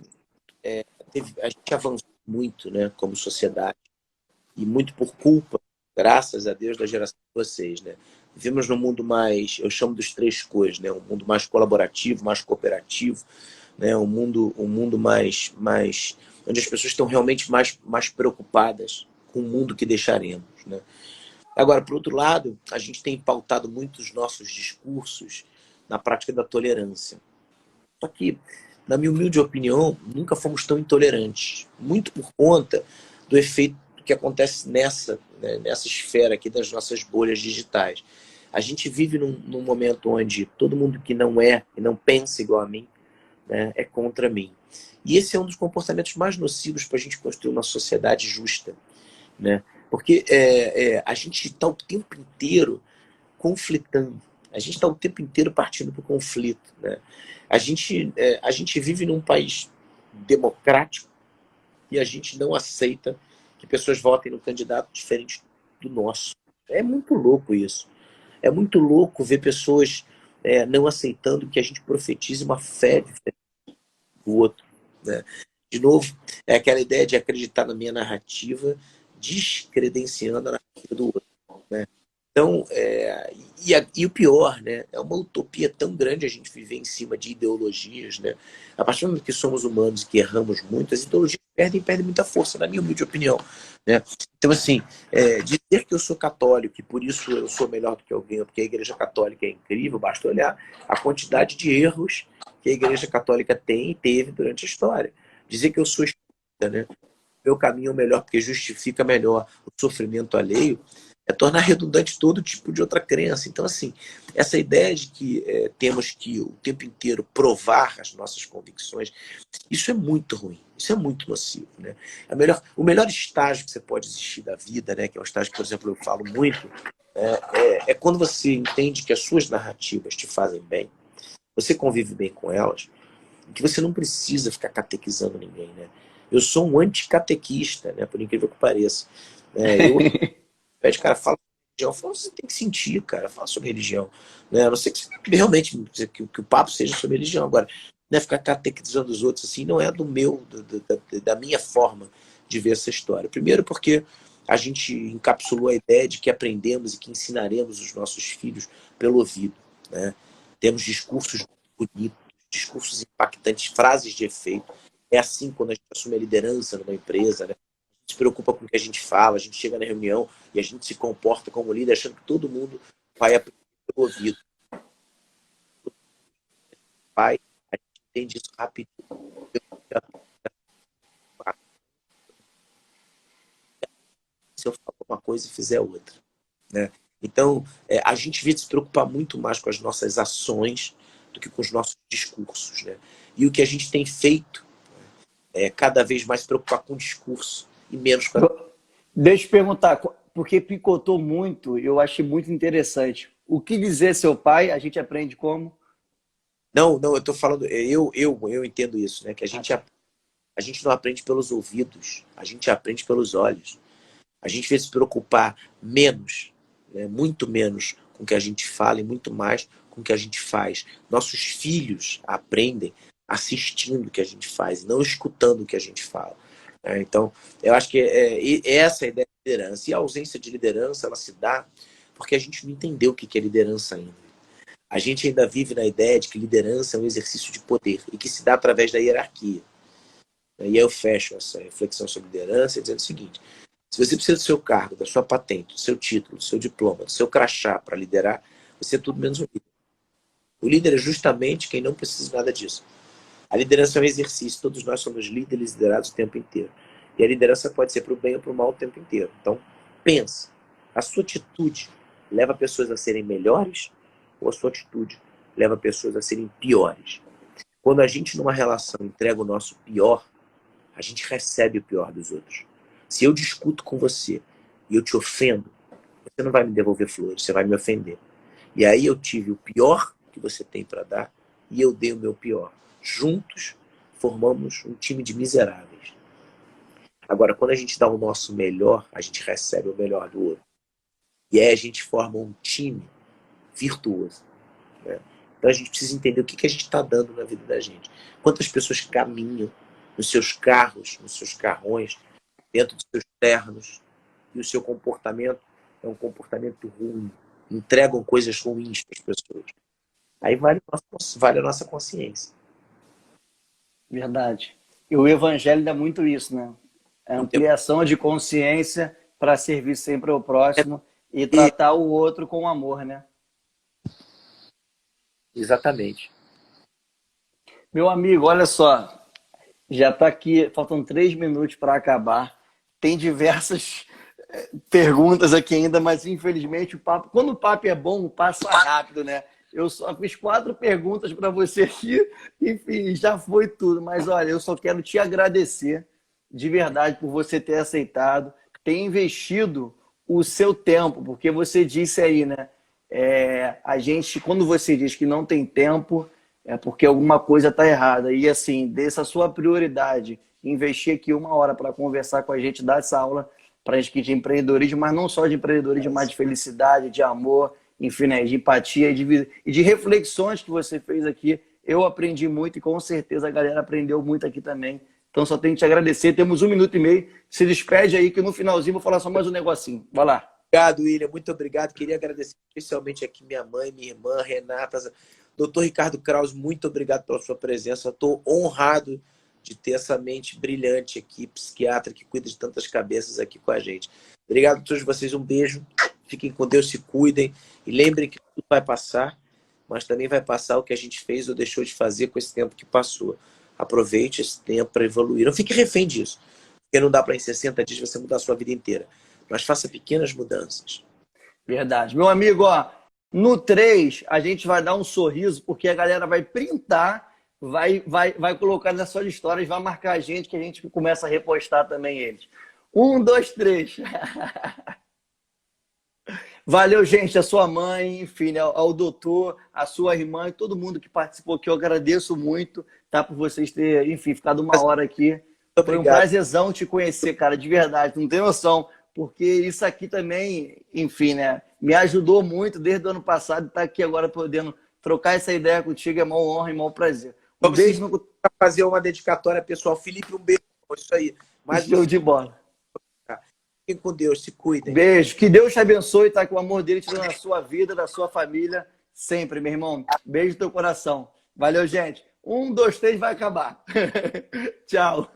a gente avançou muito, né, como sociedade, e muito por culpa, graças a Deus, da geração de vocês, né? Vivemos num mundo mais, eu chamo dos três coisas, né? Um mundo mais colaborativo, mais cooperativo, né? Um mundo mais onde as pessoas estão realmente mais preocupadas com o mundo que deixaremos, né? Agora, por outro lado, a gente tem pautado muito os nossos discursos na prática da tolerância. Só que, na minha humilde opinião, nunca fomos tão intolerantes. Muito por conta do efeito que acontece nessa esfera aqui das nossas bolhas digitais. A gente vive num momento onde todo mundo que não é e não pensa igual a mim, né, é contra mim. E esse é um dos comportamentos mais nocivos para a gente construir uma sociedade justa, né? Porque a gente está o tempo inteiro conflitando. A gente está o tempo inteiro partindo para o conflito, né? A gente vive num país democrático e a gente não aceita que pessoas votem no candidato diferente do nosso. É muito louco isso. É muito louco ver pessoas não aceitando que a gente profetize uma fé diferente do outro, né? De novo, é aquela ideia de acreditar na minha narrativa, descredenciando a narrativa do outro, né? Então, e o pior, né? É uma utopia tão grande a gente viver em cima de ideologias, né? A partir do momento que somos humanos e que erramos muito, as ideologias perdem muita força, na minha humilde opinião, né? Então, assim, dizer que eu sou católico e por isso eu sou melhor do que alguém, porque a Igreja Católica é incrível, basta olhar a quantidade de erros que a Igreja Católica tem e teve durante a história. Dizer que eu sou espírita, né? Meu caminho é o melhor porque justifica melhor o sofrimento alheio, é tornar redundante todo tipo de outra crença. Então, assim, essa ideia de que temos que o tempo inteiro provar as nossas convicções, isso é muito ruim, isso é muito nocivo, né? O melhor estágio que você pode existir da vida, né, que é um estágio que, por exemplo, eu falo muito, é quando você entende que as suas narrativas te fazem bem, você convive bem com elas, que você não precisa ficar catequizando ninguém, né? Eu sou um anticatequista, né, por incrível que pareça. Eu pede, cara, fala sobre religião. Fala, você tem que sentir, cara, fala sobre religião. Né? A não ser que você realmente que o papo seja sobre religião. Agora, né, ficar catequizando os outros assim não é da minha forma de ver essa história. Primeiro porque a gente encapsulou a ideia de que aprendemos e que ensinaremos os nossos filhos pelo ouvido, né? Temos discursos bonitos, discursos impactantes, frases de efeito. É assim quando a gente assume a liderança numa empresa, né? Se preocupa com o que a gente fala, a gente chega na reunião e a gente se comporta como líder achando que todo mundo vai aprender pelo ouvido. Vai, a gente entende isso rapidinho. Se eu falar uma coisa e fizer outra, né? Então, a gente devia se preocupar muito mais com as nossas ações do que com os nossos discursos, né? E o que a gente tem feito é cada vez mais se preocupar com o discurso e menos com a... Deixa eu perguntar, porque picotou muito, eu achei muito interessante. O que dizer seu pai, a gente aprende como? Não, eu estou falando, eu entendo isso, né? Que a gente não aprende pelos ouvidos, a gente aprende pelos olhos. A gente vai se preocupar menos, né, muito menos, com o que a gente fala e muito mais com o que a gente faz. Nossos filhos aprendem assistindo o que a gente faz, não escutando o que a gente fala. Então, eu acho que essa é a ideia de liderança. E a ausência de liderança, ela se dá porque a gente não entendeu o que é liderança ainda. A gente ainda vive na ideia de que liderança é um exercício de poder e que se dá através da hierarquia. E aí eu fecho essa reflexão sobre liderança dizendo o seguinte: se você precisa do seu cargo, da sua patente, do seu título, do seu diploma, do seu crachá para liderar, você é tudo menos um líder. O líder é justamente quem não precisa de nada disso. A liderança é um exercício, todos nós somos líderes liderados o tempo inteiro. E a liderança pode ser para o bem ou para o mal o tempo inteiro. Então, pensa, a sua atitude leva pessoas a serem melhores ou a sua atitude leva pessoas a serem piores? Quando a gente, numa relação, entrega o nosso pior, a gente recebe o pior dos outros. Se eu discuto com você e eu te ofendo, você não vai me devolver flores, você vai me ofender. E aí eu tive o pior que você tem para dar e eu dei o meu pior. Juntos, formamos um time de miseráveis. Agora, quando a gente dá o nosso melhor, a gente recebe o melhor do outro. E aí a gente forma um time virtuoso. Né? Então a gente precisa entender o que a gente está dando na vida da gente. Quantas pessoas caminham nos seus carros, nos seus carrões, dentro dos seus ternos, e o seu comportamento é um comportamento ruim. Entregam coisas ruins para as pessoas. Aí vale a nossa consciência. Verdade. E o evangelho dá muito isso, né? É ampliação de consciência para servir sempre ao próximo e tratar o outro com amor, né? Exatamente. Meu amigo, olha só, já está aqui, faltam 3 minutos para acabar. Tem diversas perguntas aqui ainda, mas infelizmente quando o papo é bom, passa rápido, né? Eu só fiz 4 perguntas para você aqui, enfim, já foi tudo. Mas olha, eu só quero te agradecer de verdade por você ter aceitado, ter investido o seu tempo, porque você disse aí, né? A gente, quando você diz que não tem tempo, é porque alguma coisa está errada. E assim, dessa sua prioridade, investir aqui 1 hora para conversar com a gente, dar essa aula para a gente de empreendedorismo, mas não só de empreendedorismo, mas de felicidade, de amor, enfim, né, de empatia e de reflexões que você fez aqui. Eu aprendi muito e com certeza a galera aprendeu muito aqui também. Então só tenho que te agradecer. Temos 1 minuto e meio. Se despede aí que no finalzinho vou falar só mais um negocinho. Vai lá. Obrigado, William. Muito obrigado. Queria agradecer especialmente aqui minha mãe, minha irmã, Renata, Dr. Ricardo Kraus, muito obrigado pela sua presença. Estou honrado de ter essa mente brilhante aqui, psiquiatra, que cuida de tantas cabeças aqui com a gente. Obrigado a todos vocês. Um beijo. Fiquem com Deus, se cuidem. E lembrem que tudo vai passar, mas também vai passar o que a gente fez ou deixou de fazer com esse tempo que passou. Aproveite esse tempo para evoluir. Não fique refém disso. Porque não dá para em 60 dias você mudar a sua vida inteira. Mas faça pequenas mudanças. Verdade. Meu amigo, ó, no 3 a gente vai dar um sorriso, porque a galera vai printar, vai colocar nas suas histórias, vai marcar a gente, que a gente começa a repostar também eles. 1, 2, 3. Valeu, gente, a sua mãe, enfim, ao doutor, a sua irmã e todo mundo que participou, que eu agradeço muito, tá, por vocês terem, enfim, ficado 1 hora aqui. Foi um prazerzão te conhecer, cara, de verdade, não tem noção. Porque isso aqui também, enfim, né? Me ajudou muito desde o ano passado. Estar aqui agora podendo trocar essa ideia contigo é uma honra e um prazer. Um beijo no... fazer uma dedicatória pessoal. Felipe, um beijo. Isso aí. Mais show de bola. Fiquem com Deus, se cuidem. Beijo. Que Deus te abençoe, tá? Que o amor dele te dê na sua vida, da sua família, sempre, meu irmão. Beijo no teu coração. Valeu, gente. 1, 2, 3, vai acabar. Tchau.